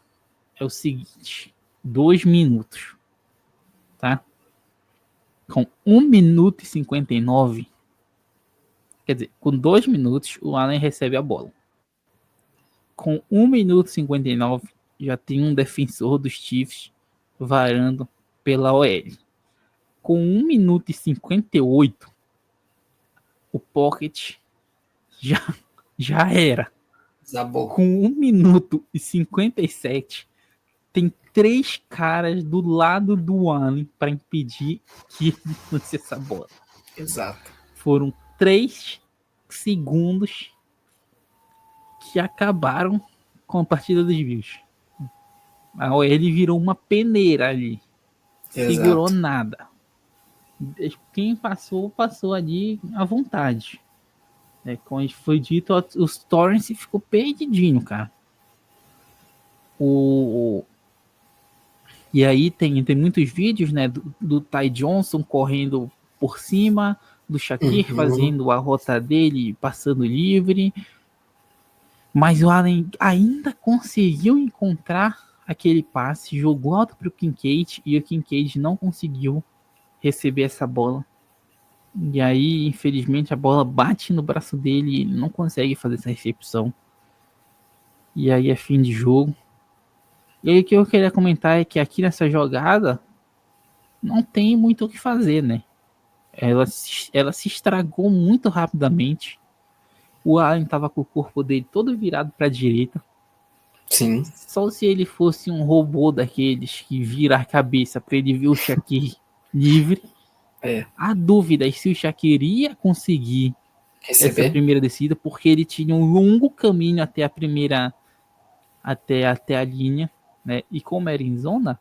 é o seguinte: 2 minutos, tá? Com 1 minuto e 59, quer dizer, com 2 minutos, o Allen recebe a bola. Com 1 minuto e 59, já tem um defensor dos Chiefs varando pela OL. Com 1 minuto e 58, o pocket já era. Zabou. Com 1 minuto e 57, tem 3 caras do lado do Allen para impedir que ele lance essa bola. Exato. Foram 3 segundos que acabaram com a partida dos Bills. A OL virou uma peneira ali. Segurou Exato. nada. Quem passou ali à vontade. Como foi dito, os Torrance ficou perdidinho, cara. E aí tem muitos vídeos, né, do Ty Johnson correndo por cima, do Shakir fazendo a rota dele, passando livre. Mas o Allen ainda conseguiu encontrar aquele passe, jogou alto para o Kincaid e o Kincaid não conseguiu receber essa bola. E aí, infelizmente, a bola bate no braço dele e ele não consegue fazer essa recepção. E aí é fim de jogo. E aí o que eu queria comentar é que aqui nessa jogada não tem muito o que fazer, né? Ela se estragou muito rapidamente. O Allen estava com o corpo dele todo virado para a direita. Sim. Só se ele fosse um robô daqueles que vira a cabeça para ele ver o Shakir livre. A dúvida é se o Shakir ia conseguir essa primeira descida, porque ele tinha um longo caminho até a primeira, até a linha, né? E como era em zona,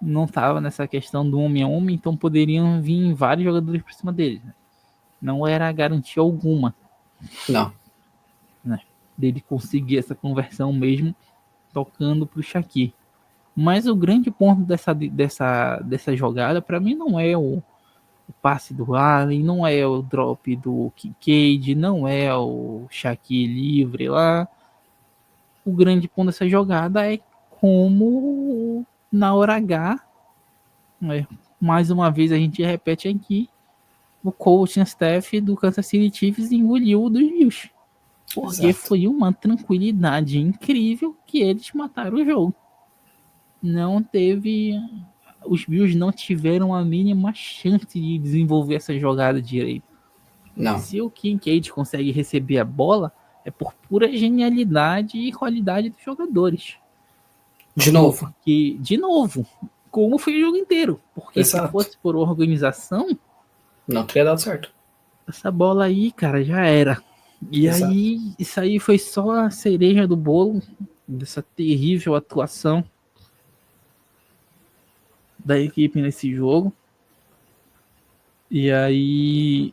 não estava nessa questão do homem a homem, então poderiam vir vários jogadores por cima dele. Né? Não era garantia alguma. Não. Né? Dele conseguir essa conversão mesmo tocando para o Shakir. Mas o grande ponto dessa jogada, para mim, não é o passe do Allen, não é o drop do Kincaid, não é o Shakir livre lá. O grande ponto dessa jogada é como na hora H, né, mais uma vez a gente repete aqui, o coaching staff do Kansas City Chiefs engoliu o dos Bills. Porque Exato. Foi uma tranquilidade incrível que eles mataram o jogo. Não teve... Os Bills não tiveram a mínima chance de desenvolver essa jogada direito. Não. Se o Kincaid consegue receber a bola, é por pura genialidade e qualidade dos jogadores. De novo. De novo. Como foi o jogo inteiro. Porque Exato. Se fosse por organização... Não teria dado certo. Essa bola aí, cara, já era. E Exato. Aí, isso aí foi só a cereja do bolo dessa terrível atuação da equipe nesse jogo. E aí,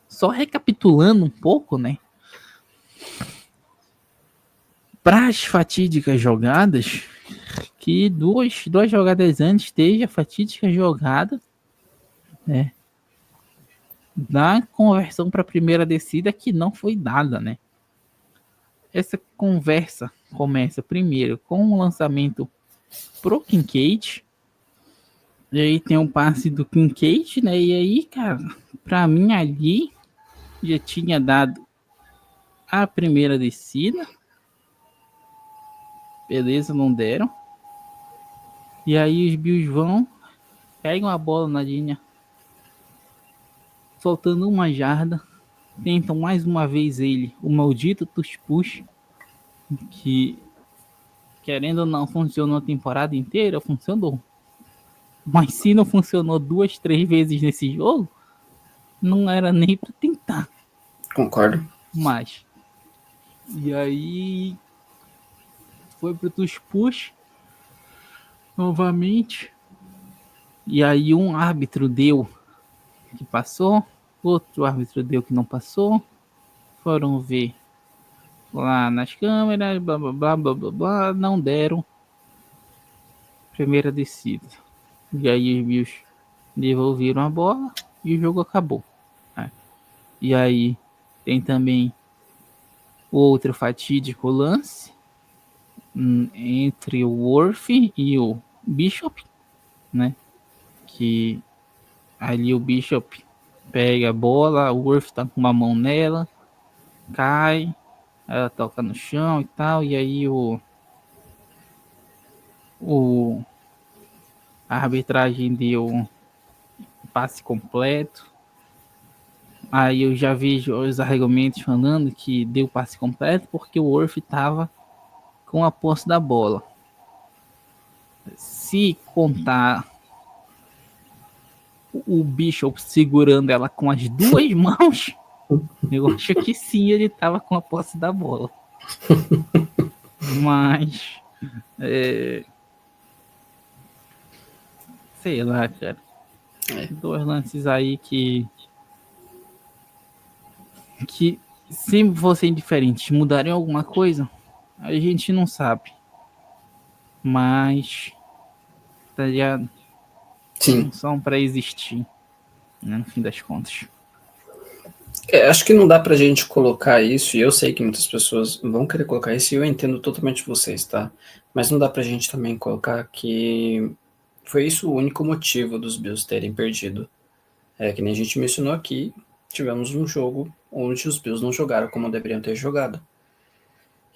só recapitulando um pouco, né? Para as fatídicas jogadas, que duas jogadas antes teve a fatídica jogada, né? Da conversão para a primeira descida que não foi dada, né? Essa conversa começa primeiro com o lançamento pro Kincaid. E aí tem um passe do Kincaid, né? E aí, cara, pra mim ali já tinha dado a primeira descida. Beleza, não deram. E aí os Bills vão, pegam a bola na linha, soltando uma jarda. Tentam mais uma vez ele, o maldito tush push, que querendo ou não funcionou a temporada inteira, funcionou. Mas se não funcionou 2, 3 vezes nesse jogo, não era nem pra tentar. Concordo. Mas. E aí. Foi pro tush push. Novamente. E aí um árbitro deu que passou. Outro árbitro deu que não passou. Foram ver lá nas câmeras. Blá blá blá blá blá blá. Não deram. Primeira descida. E aí os Bills devolveram a bola. E o jogo acabou. E aí tem também outro fatídico lance entre o Worth e o Bishop, né? Que ali o Bishop pega a bola, o Worth tá com uma mão nela, cai, ela toca no chão e tal, e aí o a arbitragem deu um passe completo. Aí eu já vejo os argumentos falando que deu passe completo porque o Worth estava com a posse da bola. Se contar o Bishop segurando ela com as duas mãos, eu acho que sim, ele estava com a posse da bola. Mas sei lá, cara. Dois lances aí que se fossem diferentes, mudariam alguma coisa? A gente não sabe. Mas, tá ligado? Sim. Não são pra existir, né, no fim das contas. Acho que não dá pra gente colocar isso, e eu sei que muitas pessoas vão querer colocar isso, e eu entendo totalmente vocês, tá? Mas não dá pra gente também colocar que foi isso o único motivo dos Bills terem perdido. Que nem a gente mencionou aqui, tivemos um jogo onde os Bills não jogaram como deveriam ter jogado.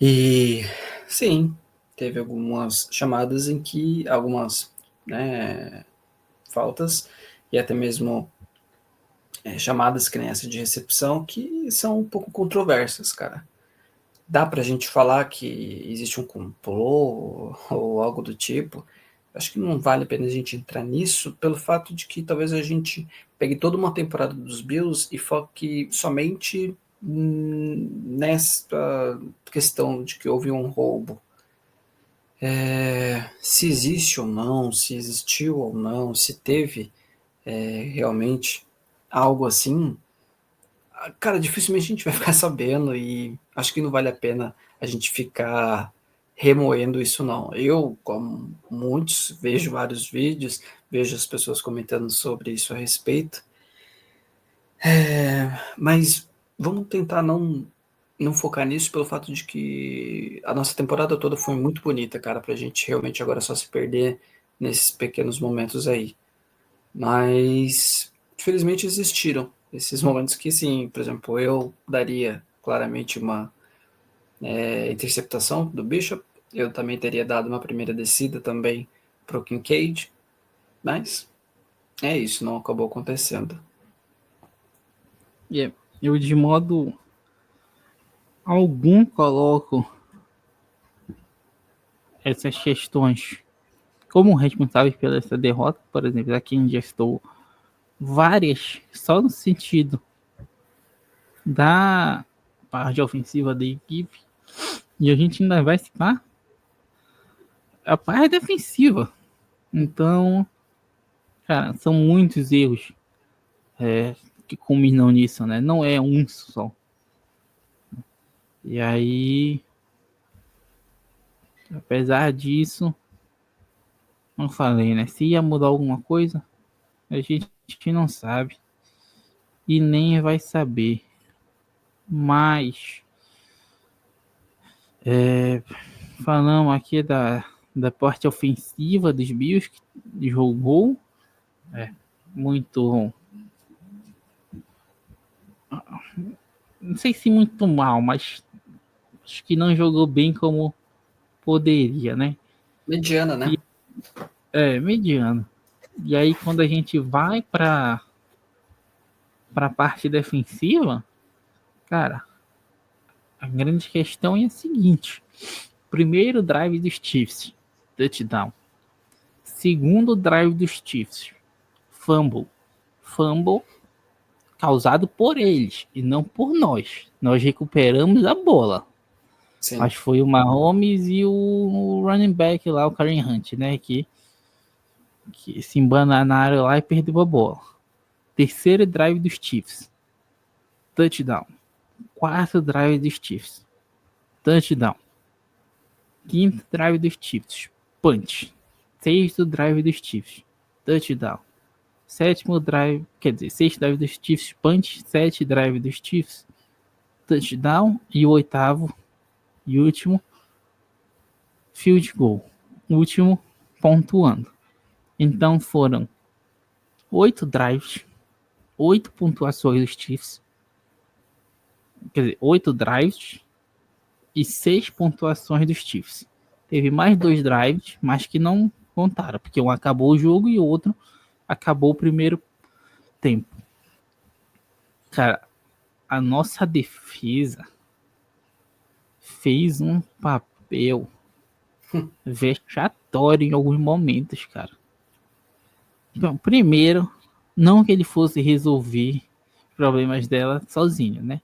E sim, teve algumas chamadas em que algumas, né, faltas e até mesmo chamadas que nem essa de recepção que são um pouco controversas, cara. Dá pra gente falar que existe um complô ou algo do tipo? Acho que não vale a pena a gente entrar nisso pelo fato de que talvez a gente pegue toda uma temporada dos Bills e foque somente nessa questão de que houve um roubo. Se existe ou não, se existiu ou não, se teve realmente algo assim, cara, dificilmente a gente vai ficar sabendo e acho que não vale a pena a gente ficar remoendo isso não. Eu, como muitos, vejo vários vídeos, vejo as pessoas comentando sobre isso a respeito, mas vamos tentar não focar nisso pelo fato de que a nossa temporada toda foi muito bonita, cara, pra gente realmente agora só se perder nesses pequenos momentos aí. Mas, infelizmente, existiram esses momentos que, sim, por exemplo, eu daria claramente uma interceptação do Bishop, eu também teria dado uma primeira descida também para o Kincaid, mas é isso, não acabou acontecendo. E eu, de modo algum, coloco essas questões como responsáveis pela essa derrota. Por exemplo, aqui ingestou várias, só no sentido da parte ofensiva da equipe. E a gente ainda vai citar a parte defensiva. Então, cara, são muitos erros que culminam nisso, né? Não é um só. E aí, apesar disso, não falei, né? Se ia mudar alguma coisa, a gente não sabe e nem vai saber. Mas falamos aqui da parte ofensiva dos Bills que jogou muito, não sei se muito mal, mas acho que não jogou bem como poderia, né? Mediana, né? E mediano. E aí quando a gente vai para a parte defensiva, cara, a grande questão é a seguinte: primeiro drive dos Chiefs, touchdown. Segundo drive dos Chiefs, fumble. Fumble causado por eles e não por nós. Nós recuperamos a bola. Sim. Mas foi o Mahomes e o running back lá, o Karen Hunt, né? Que se embananaram lá e perdeu a bola. Terceiro drive dos Chiefs. Touchdown. Quarto drive dos Chiefs. Touchdown. Quinto drive dos Chiefs. Punch. Sexto drive dos Chiefs. Touchdown. Sétimo drive, quer dizer, sexto drive dos Chiefs, punch. Sete drive dos Chiefs, touchdown. E o oitavo e último, field goal. Último, pontuando. Então foram 8 drives, 8 pontuações dos Chiefs. Quer dizer, 8 drives e 6 pontuações dos Chiefs. Teve mais 2 drives, mas que não contaram, porque um acabou o jogo e o outro acabou o primeiro tempo. Cara, a nossa defesa fez um papel vexatório em alguns momentos, cara. Então, primeiro, não que ele fosse resolver os problemas dela sozinho, né?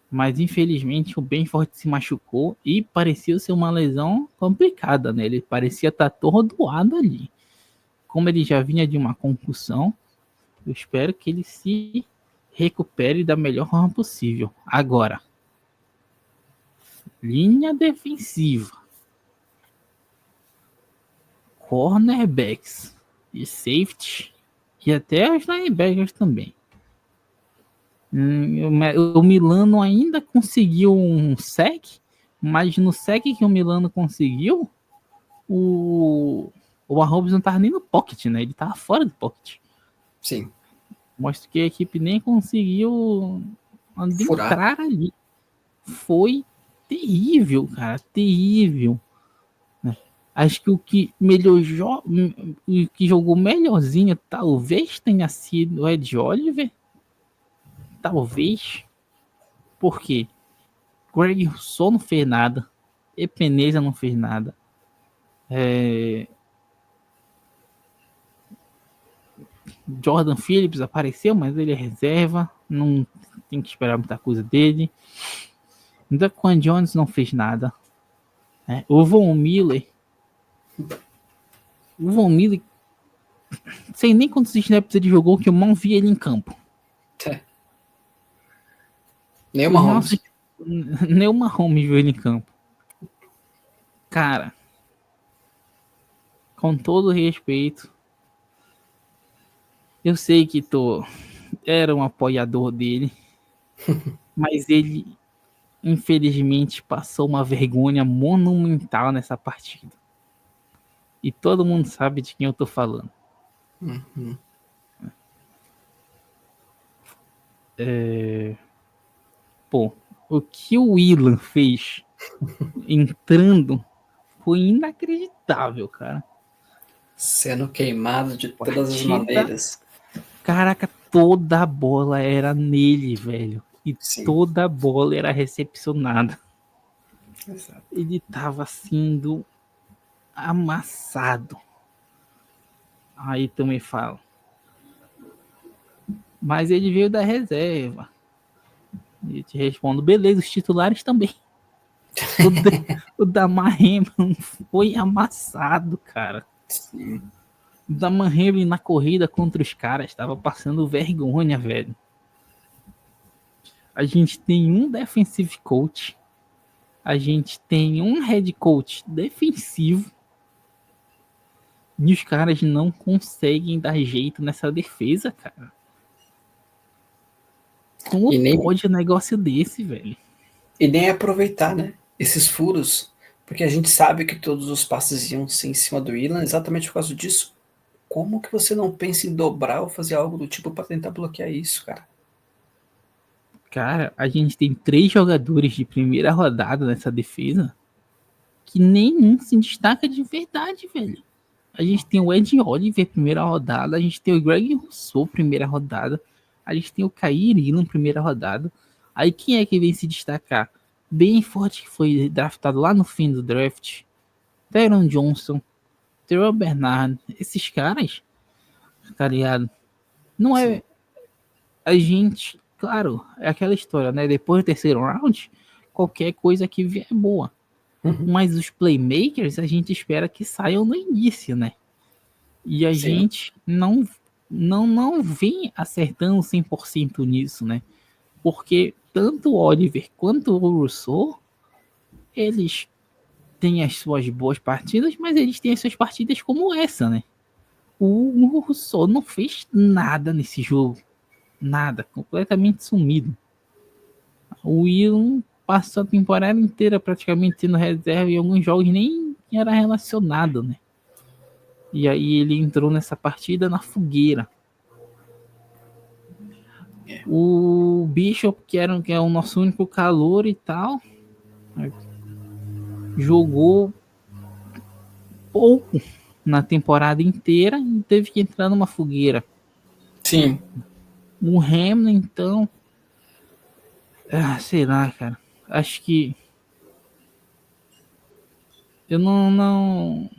Mas infelizmente o Benford se machucou e parecia ser uma lesão complicada, né? Ele parecia estar atordoado ali. Como ele já vinha de uma concussão, eu espero que ele se recupere da melhor forma possível. Agora, linha defensiva, cornerbacks e safety e até os linebackers também. O Milano ainda conseguiu um sec, mas no sec que o Milano conseguiu, o Mahomes não estava nem no pocket, né? Ele estava fora do pocket. Sim. Mostra que a equipe nem conseguiu Furar. entrar ali. Foi terrível, cara, terrível. Acho que o que o que jogou melhorzinho talvez tenha sido o Ed Oliver. Talvez. Por quê? Greg Rousseau não fez nada. Epeneza não fez nada. Jordan Phillips apareceu, mas ele é reserva. Não tem que esperar muita coisa dele. Daquan Jones não fez nada. O Von Miller. Sei nem quantos snaps ele jogou que eu não vi ele em campo. Nenhuma Holmes. Nenhuma Holmes viu ele em campo. Cara, com todo respeito, eu sei que tu era um apoiador dele, mas ele infelizmente passou uma vergonha monumental nessa partida. E todo mundo sabe de quem eu tô falando. Uhum. Pô, o que o Willan fez entrando foi inacreditável, cara. Sendo queimado de todas as maneiras. Caraca, toda a bola era nele, velho. E Sim. toda a bola era recepcionada. Exato. Ele tava sendo amassado. Aí tu me fala. Mas ele veio da reserva. E te respondo, beleza, os titulares também. O Damar Hamlin foi amassado, cara. Sim. O Damar Hamlin na corrida contra os caras tava passando vergonha, velho. A gente tem um defensive coach. A gente tem um head coach defensivo. E os caras não conseguem dar jeito nessa defesa, cara. Como pode um negócio desse, velho? E nem aproveitar, né? Esses furos. Porque a gente sabe que todos os passes iam ser em cima do Willan exatamente por causa disso. Como que você não pensa em dobrar ou fazer algo do tipo para tentar bloquear isso, cara? Cara, a gente tem 3 jogadores de primeira rodada nessa defesa que nenhum se destaca de verdade, velho. A gente tem o Ed Oliver, primeira rodada. A gente tem o Greg Rousseau, primeira rodada. A gente tem o Kyrie Irving, primeira rodada. Aí quem é que vem se destacar? Bem forte, que foi draftado lá no fim do draft. Tyron Johnson, Terrell Bernard. Esses caras, tá ligado? Não é... Sim. A gente... Claro, é aquela história, né? Depois do terceiro round, qualquer coisa que vier é boa. Uhum. Mas os playmakers a gente espera que saiam no início, né? E a Sim. gente não vem acertando 100% nisso, né? Porque tanto o Oliver quanto o Rousseau, eles têm as suas boas partidas, mas eles têm as suas partidas como essa, né? O Rousseau não fez nada nesse jogo. Nada, completamente sumido. O Willan passou a temporada inteira praticamente sendo reserva e alguns jogos nem era relacionado, né? E aí ele entrou nessa partida na fogueira. O Bishop, que é o nosso único calor e tal, jogou pouco na temporada inteira e teve que entrar numa fogueira. Sim. O Hamlin, então, sei lá, cara. Acho que eu não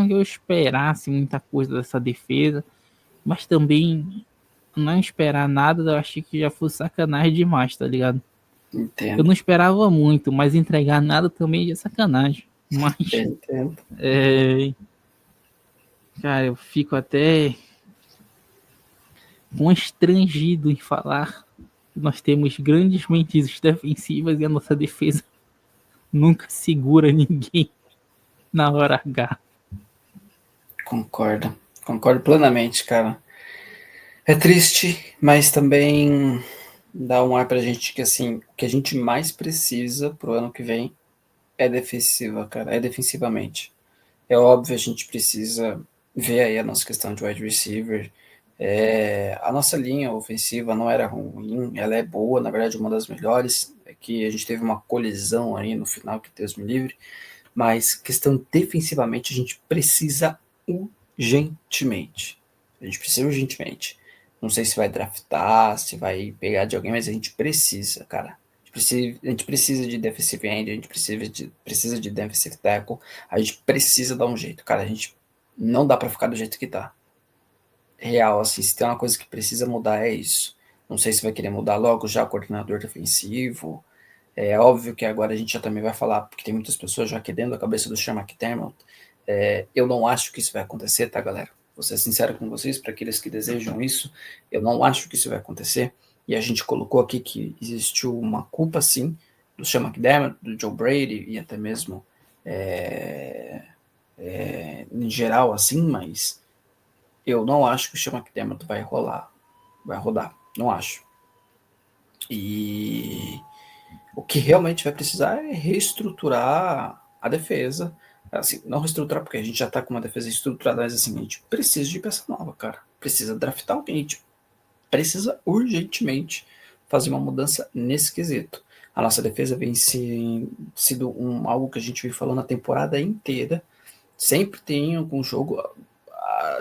eu esperasse muita coisa dessa defesa, mas também não esperar nada, eu achei que já fosse sacanagem demais, tá ligado? Eu Entendo. não esperava muito, mas entregar nada também é sacanagem. Mas, Entendo. cara, eu fico até constrangido em falar que nós temos grandes mentes defensivas e a nossa defesa nunca segura ninguém na hora H. Concordo. Concordo plenamente, cara. É triste, mas também dá um ar pra gente que, assim, o que a gente mais precisa pro ano que vem é defensiva, cara. É defensivamente. É óbvio, a gente precisa ver aí a nossa questão de wide receiver. A nossa linha ofensiva não era ruim, ela é boa, na verdade, uma das melhores. É que a gente teve uma colisão aí no final, que Deus me livre. Mas questão defensivamente, a gente precisa urgentemente. A gente precisa urgentemente. Não sei se vai draftar, se vai pegar de alguém, mas a gente precisa, cara. A gente precisa de defensive end, a gente precisa de defensive tackle, a gente precisa dar um jeito, cara. A gente não dá pra ficar do jeito que tá. Real, assim, se tem uma coisa que precisa mudar é isso. Não sei se vai querer mudar logo já o coordenador defensivo. É óbvio que agora a gente já também vai falar, porque tem muitas pessoas já querendo a cabeça do Sean McDermott. Eu não acho que isso vai acontecer, tá, galera? Vou ser sincero com vocês, para aqueles que desejam isso, eu não acho que isso vai acontecer. E a gente colocou aqui que existiu uma culpa, sim, do Sean McDermott, do Joe Brady e até mesmo em geral, assim, mas eu não acho que o Sean McDermott vai rodar, não acho. E o que realmente vai precisar é reestruturar a defesa. Assim, não reestruturar porque a gente já tá com uma defesa estruturada, mas assim, a gente precisa de peça nova, cara. Precisa draftar alguém, a gente precisa urgentemente fazer uma mudança nesse quesito. A nossa defesa vem sido algo que a gente vem falando a temporada inteira. Sempre tem algum jogo,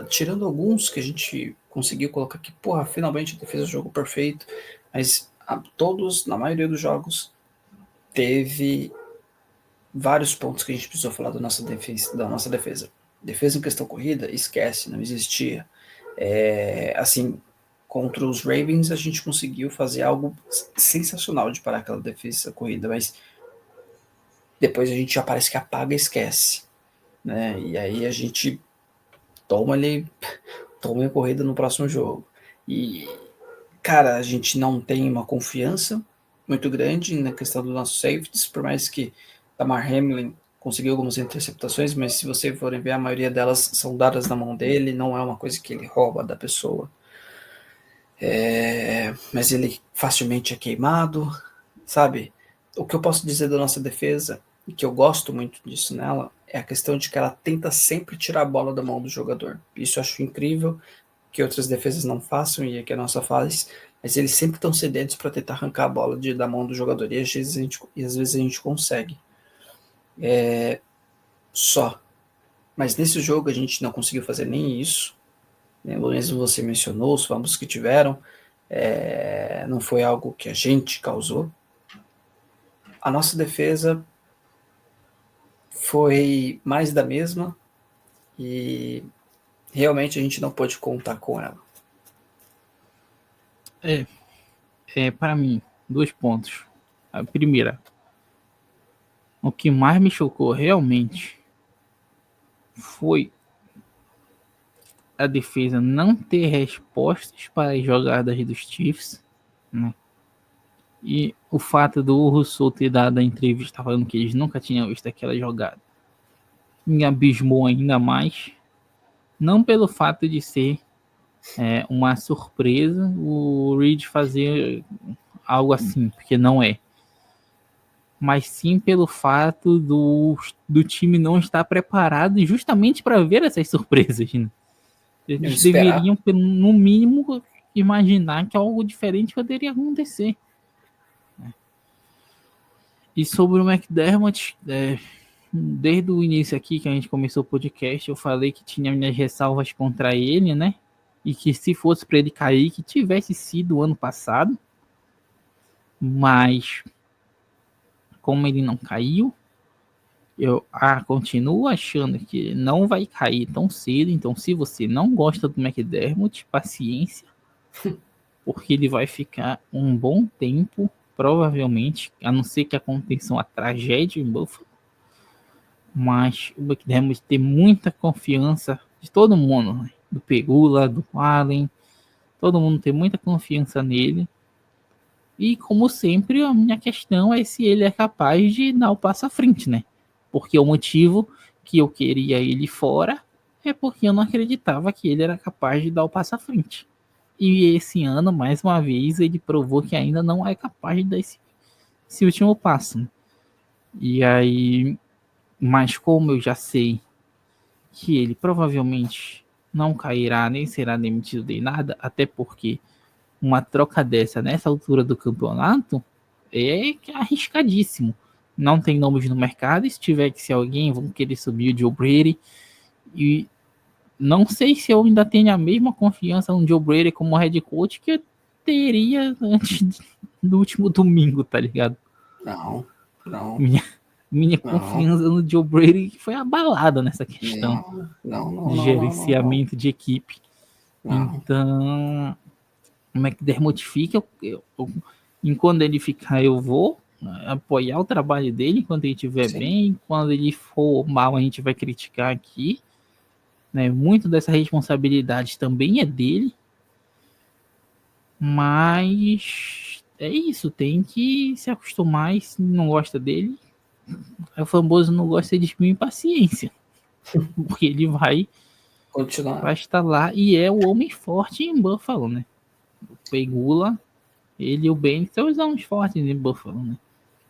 tirando alguns que a gente conseguiu colocar aqui, porra, finalmente a defesa jogou perfeito, mas todos, na maioria dos jogos, teve vários pontos que a gente precisou falar da nossa defesa. Defesa em questão corrida, esquece, não existia. Assim, contra os Ravens a gente conseguiu fazer algo sensacional de parar aquela defesa corrida, mas depois a gente já parece que apaga e esquece, né? E aí a gente toma a corrida no próximo jogo. E, cara, a gente não tem uma confiança muito grande na questão dos nossos safeties, por mais que Damar Hamlin conseguiu algumas interceptações, mas se você for ver, a maioria delas são dadas na mão dele, não é uma coisa que ele rouba da pessoa. Mas ele facilmente é queimado, sabe? O que eu posso dizer da nossa defesa, e que eu gosto muito disso nela, é a questão de que ela tenta sempre tirar a bola da mão do jogador. Isso eu acho incrível, que outras defesas não façam e que a nossa faz, mas eles sempre estão sedentos para tentar arrancar a bola da mão do jogador, e às vezes a gente consegue. Só. Mas nesse jogo a gente não conseguiu fazer nem isso. Mesmo você mencionou os fumbles que tiveram, não foi algo que a gente causou. A nossa defesa foi mais da mesma e realmente a gente não pôde contar com ela. Para mim, 2 pontos. A primeira, o que mais me chocou realmente foi a defesa não ter respostas para as jogadas dos Chiefs, né? E o fato do Russell ter dado a entrevista falando que eles nunca tinham visto aquela jogada me abismou ainda mais. Não pelo fato de ser uma surpresa o Reed fazer algo assim, porque não é. Mas sim pelo fato do time não estar preparado justamente para ver essas surpresas. Né? Eu Eles esperava. deveriam, no mínimo, imaginar que algo diferente poderia acontecer. E sobre o McDermott, desde o início aqui que a gente começou o podcast, eu falei que tinha minhas ressalvas contra ele, né? E que se fosse para ele cair, que tivesse sido o ano passado. Mas como ele não caiu, eu continuo achando que ele não vai cair tão cedo. Então, se você não gosta do McDermott, paciência, porque ele vai ficar um bom tempo, provavelmente, a não ser que aconteça uma tragédia em Buffalo. Mas o McDermott tem muita confiança de todo mundo, né? Do Pegula, do Allen, todo mundo tem muita confiança nele. E como sempre, a minha questão é se ele é capaz de dar o passo à frente, né? Porque o motivo que eu queria ele fora é porque eu não acreditava que ele era capaz de dar o passo à frente. E esse ano, mais uma vez, ele provou que ainda não é capaz de dar esse último passo, né? E aí, mas como eu já sei que ele provavelmente não cairá nem será demitido de nada, até porque uma troca dessa nessa altura do campeonato é arriscadíssimo. Não tem nomes no mercado, e se tiver que ser alguém, vão querer subir o Joe Brady. E não sei se eu ainda tenho a mesma confiança no Joe Brady como head coach que eu teria antes do último domingo, tá ligado? Não, não, Minha, minha não, confiança no Joe Brady foi abalada nessa questão não, não, não, de não, não, não, não, gerenciamento de equipe. não. Então, o McDermott fica, enquanto ele ficar, eu vou apoiar o trabalho dele enquanto ele estiver Sim. bem. Quando ele for mal, a gente vai criticar aqui, né? Muito dessa responsabilidade também é dele, mas é isso, tem que se acostumar. E se não gosta dele, o famoso não gosta de mim, paciência, porque ele vai Continuar. estar lá e é o homem forte em Buffalo, né? O Pegula, ele e o Ben são os homens fortes em Buffalo, né?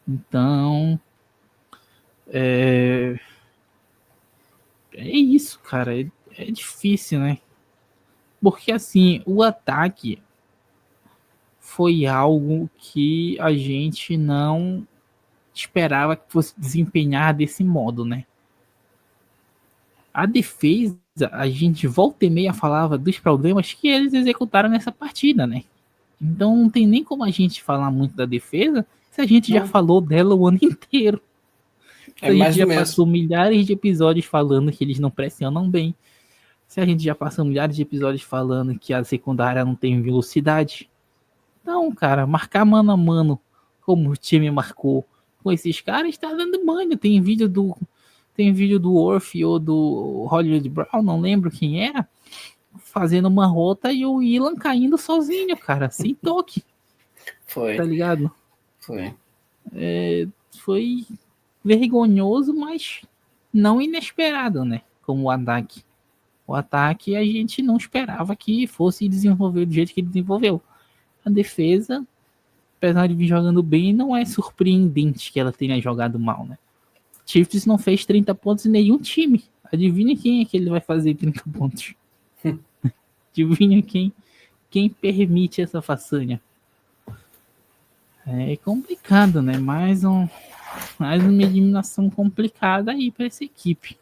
Então, é isso, cara. É difícil, né? Porque assim, o ataque foi algo que a gente não esperava que fosse desempenhar desse modo, né? A defesa, a gente volta e meia falava dos problemas que eles executaram nessa partida, né? Então não tem nem como a gente falar muito da defesa se a gente já Não, falou dela o ano inteiro. é Se a gente mais do já mesmo. passou milhares de episódios falando que eles não pressionam bem. Se a gente já passou milhares de episódios falando que a secundária não tem velocidade. Então, cara, marcar mano a mano, como o time marcou com esses caras, está dando banho. Tem vídeo do Orf ou do Hollywood Brown, não lembro quem era, fazendo uma rota e o Ilan caindo sozinho, cara, sem toque, tá Foi, ligado? foi. Foi vergonhoso, mas não inesperado, né? Como o ataque. O ataque a gente não esperava que fosse desenvolver do jeito que desenvolveu. A defesa, apesar de vir jogando bem, não é surpreendente que ela tenha jogado mal, né? Chiefs não fez 30 pontos em nenhum time. Adivinha quem é que ele vai fazer 30 pontos? Adivinha quem permite essa façanha? É complicado, né? Mais uma eliminação complicada aí para essa equipe.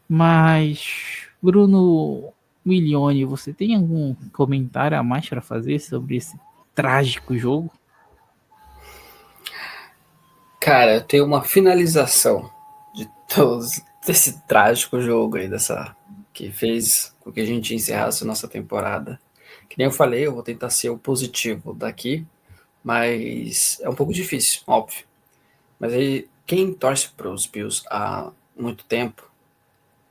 Mas, Bruno Milione, você tem algum comentário a mais para fazer sobre esse trágico jogo? Cara, eu tenho uma finalização de todos desse trágico jogo aí, dessa que fez com que a gente encerrasse a nossa temporada. Que nem eu falei, eu vou tentar ser o positivo daqui, mas é um pouco difícil, óbvio. Mas aí, quem torce para os Bills há muito tempo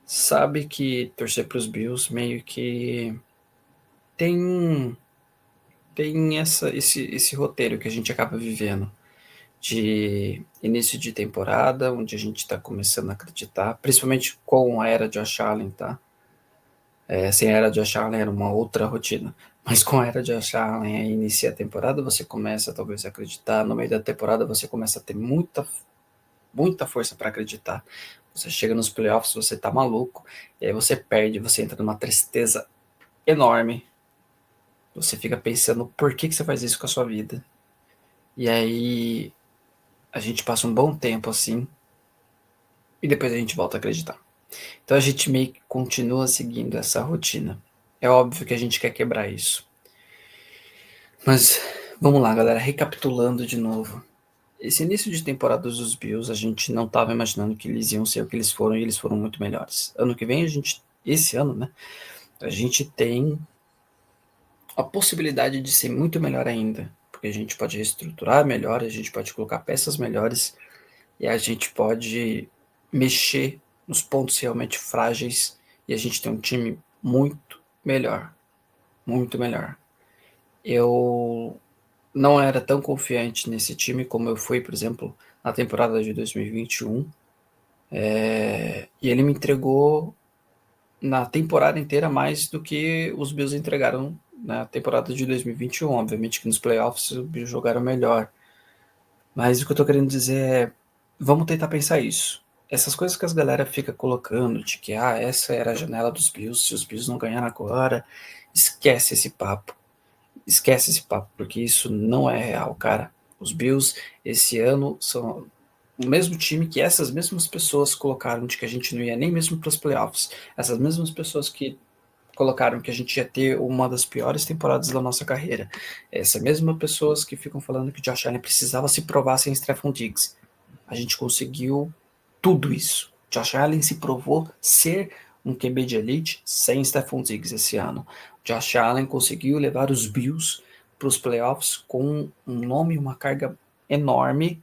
sabe que torcer para os Bills meio que tem esse roteiro que a gente acaba vivendo de início de temporada, onde a gente está começando a acreditar, principalmente com a era de Josh Allen, tá? Sem a era de Josh Allen era uma outra rotina, mas com a era de Josh Allen, aí inicia a temporada, você começa talvez a acreditar, no meio da temporada você começa a ter muita força para acreditar. Você chega nos playoffs, você tá maluco, e aí você perde, você entra numa tristeza enorme, Você fica pensando por que você faz isso com a sua vida. E aí a gente passa um bom tempo assim e depois a gente volta a acreditar. Então a gente meio que continua seguindo essa rotina. É óbvio que a gente quer quebrar isso. Mas vamos lá, galera, recapitulando de novo. Esse início de temporada dos Bills, a gente não estava imaginando que eles iam ser o que eles foram e eles foram muito melhores. Ano que vem, esse ano, né, a gente tem a possibilidade de ser muito melhor ainda, porque a gente pode reestruturar melhor, a gente pode colocar peças melhores e a gente pode mexer nos pontos realmente frágeis e a gente tem um time muito melhor, muito melhor. Eu não era tão confiante nesse time como eu fui, por exemplo, na temporada de 2021. E ele me entregou na temporada inteira mais do que os Bills entregaram na temporada de 2021. Obviamente que nos playoffs os Bills jogaram melhor. Mas o que eu tô querendo dizer é, vamos tentar pensar isso. Essas coisas que as galera fica colocando de que essa era a janela dos Bills, se os Bills não ganharam agora, esquece esse papo. Esquece esse papo, porque isso não é real, cara. Os Bills esse ano são o mesmo time que essas mesmas pessoas colocaram de que a gente não ia nem mesmo para os playoffs. Essas mesmas pessoas que colocaram que a gente ia ter uma das piores temporadas da nossa carreira. Essas mesmas pessoas que ficam falando que o Josh Allen precisava se provar sem Stephon Diggs. A gente conseguiu tudo isso. Josh Allen se provou ser um QB de elite sem Stephon Diggs esse ano. Josh Allen conseguiu levar os Bills para os playoffs com um nome e uma carga enorme,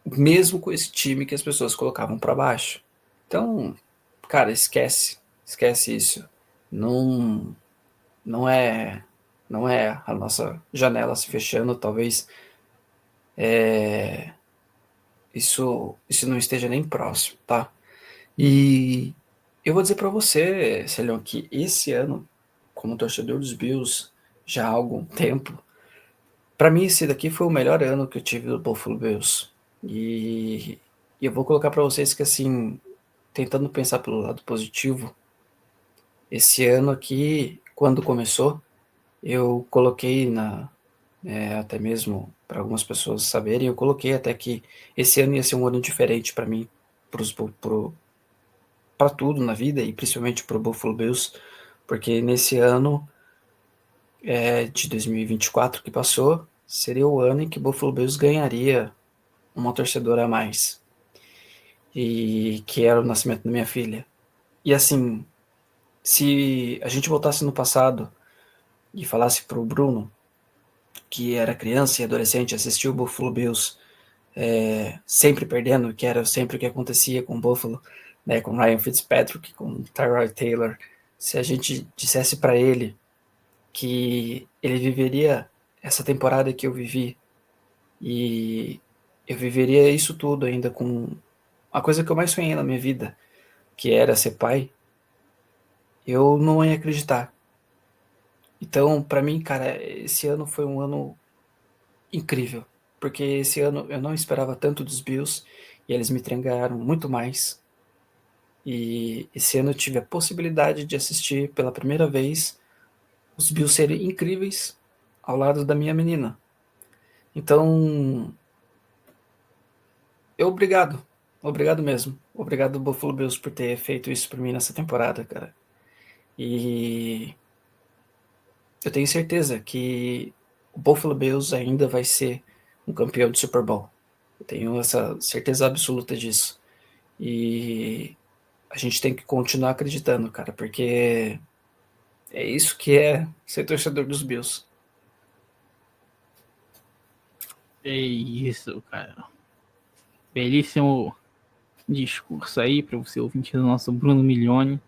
mesmo com esse time que as pessoas colocavam para baixo. Então, cara, esquece isso. Não, não é a nossa janela se fechando, talvez isso não esteja nem próximo, tá? E eu vou dizer para você, Celhão, que esse ano, como torcedor dos Bills, já há algum tempo, para mim esse daqui foi o melhor ano que eu tive do Buffalo Bills. E eu vou colocar para vocês que assim, tentando pensar pelo lado positivo, esse ano aqui, quando começou, eu coloquei até mesmo para algumas pessoas saberem, eu coloquei até que esse ano ia ser um ano diferente para mim, para tudo na vida e principalmente para o Buffalo Bills, porque nesse ano de 2024 que passou, seria o ano em que o Buffalo Bills ganharia uma torcedora a mais, e que era o nascimento da minha filha. E assim, se a gente voltasse no passado e falasse para o Bruno, que era criança e adolescente, assistiu o Buffalo Bills sempre perdendo, que era sempre o que acontecia com o Buffalo, né, com Ryan Fitzpatrick, com Tyrod Taylor, se a gente dissesse para ele que ele viveria essa temporada que eu vivi e eu viveria isso tudo ainda com a coisa que eu mais sonhei na minha vida, que era ser pai, eu não ia acreditar. Então, para mim, cara, esse ano foi um ano incrível, porque esse ano eu não esperava tanto dos Bills e eles me entregaram muito mais. E esse ano eu tive a possibilidade de assistir pela primeira vez os Bills serem incríveis ao lado da minha menina. Então, obrigado. Obrigado mesmo. Obrigado, Buffalo Bills, por ter feito isso por mim nessa temporada, cara. E eu tenho certeza que o Buffalo Bills ainda vai ser um campeão de Super Bowl. Eu tenho essa certeza absoluta disso. E a gente tem que continuar acreditando, cara, porque é isso que é ser torcedor dos Bills. É isso, cara. Belíssimo discurso aí para você ouvinte do nosso Bruno Milione.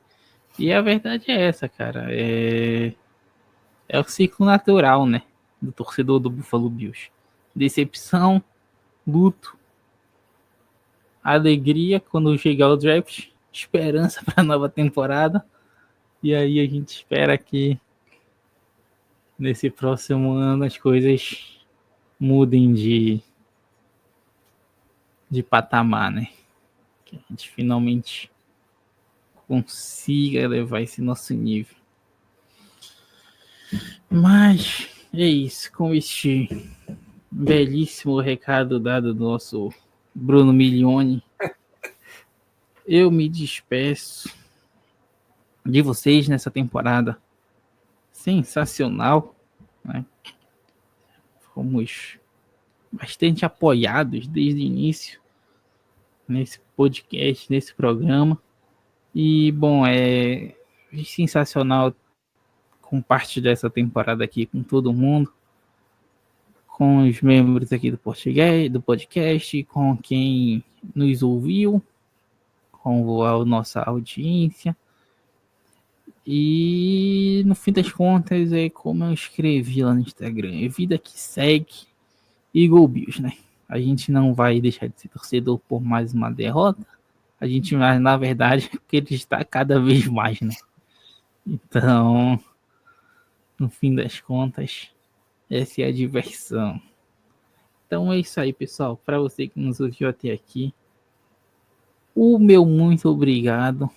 E a verdade é essa, cara. É o ciclo natural, né? Do torcedor do Buffalo Bills. Decepção, luto, alegria quando chegar o draft, esperança para a nova temporada. E aí a gente espera que nesse próximo ano as coisas mudem de patamar, né? Que a gente finalmente consiga levar esse nosso nível. Mas é isso, com este belíssimo recado dado do nosso Bruno Milione, eu me despeço de vocês nessa temporada sensacional, né? Fomos bastante apoiados desde o início nesse podcast, nesse programa. E, bom, é sensacional compartilhar essa temporada aqui com todo mundo, com os membros aqui do podcast, com quem nos ouviu, com a nossa audiência. E no fim das contas é como eu escrevi lá no Instagram, é vida que segue e Go Bills, né? A gente não vai deixar de ser torcedor por mais uma derrota. A gente, na verdade, que ele está cada vez mais, né? Então, no fim das contas, essa é a diversão. Então é isso aí, pessoal. Para você que nos ouviu até aqui, o meu muito obrigado.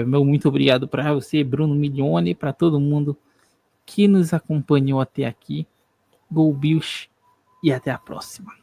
Meu muito obrigado para você, Bruno Milione, para todo mundo que nos acompanhou até aqui. Go Bills e até a próxima.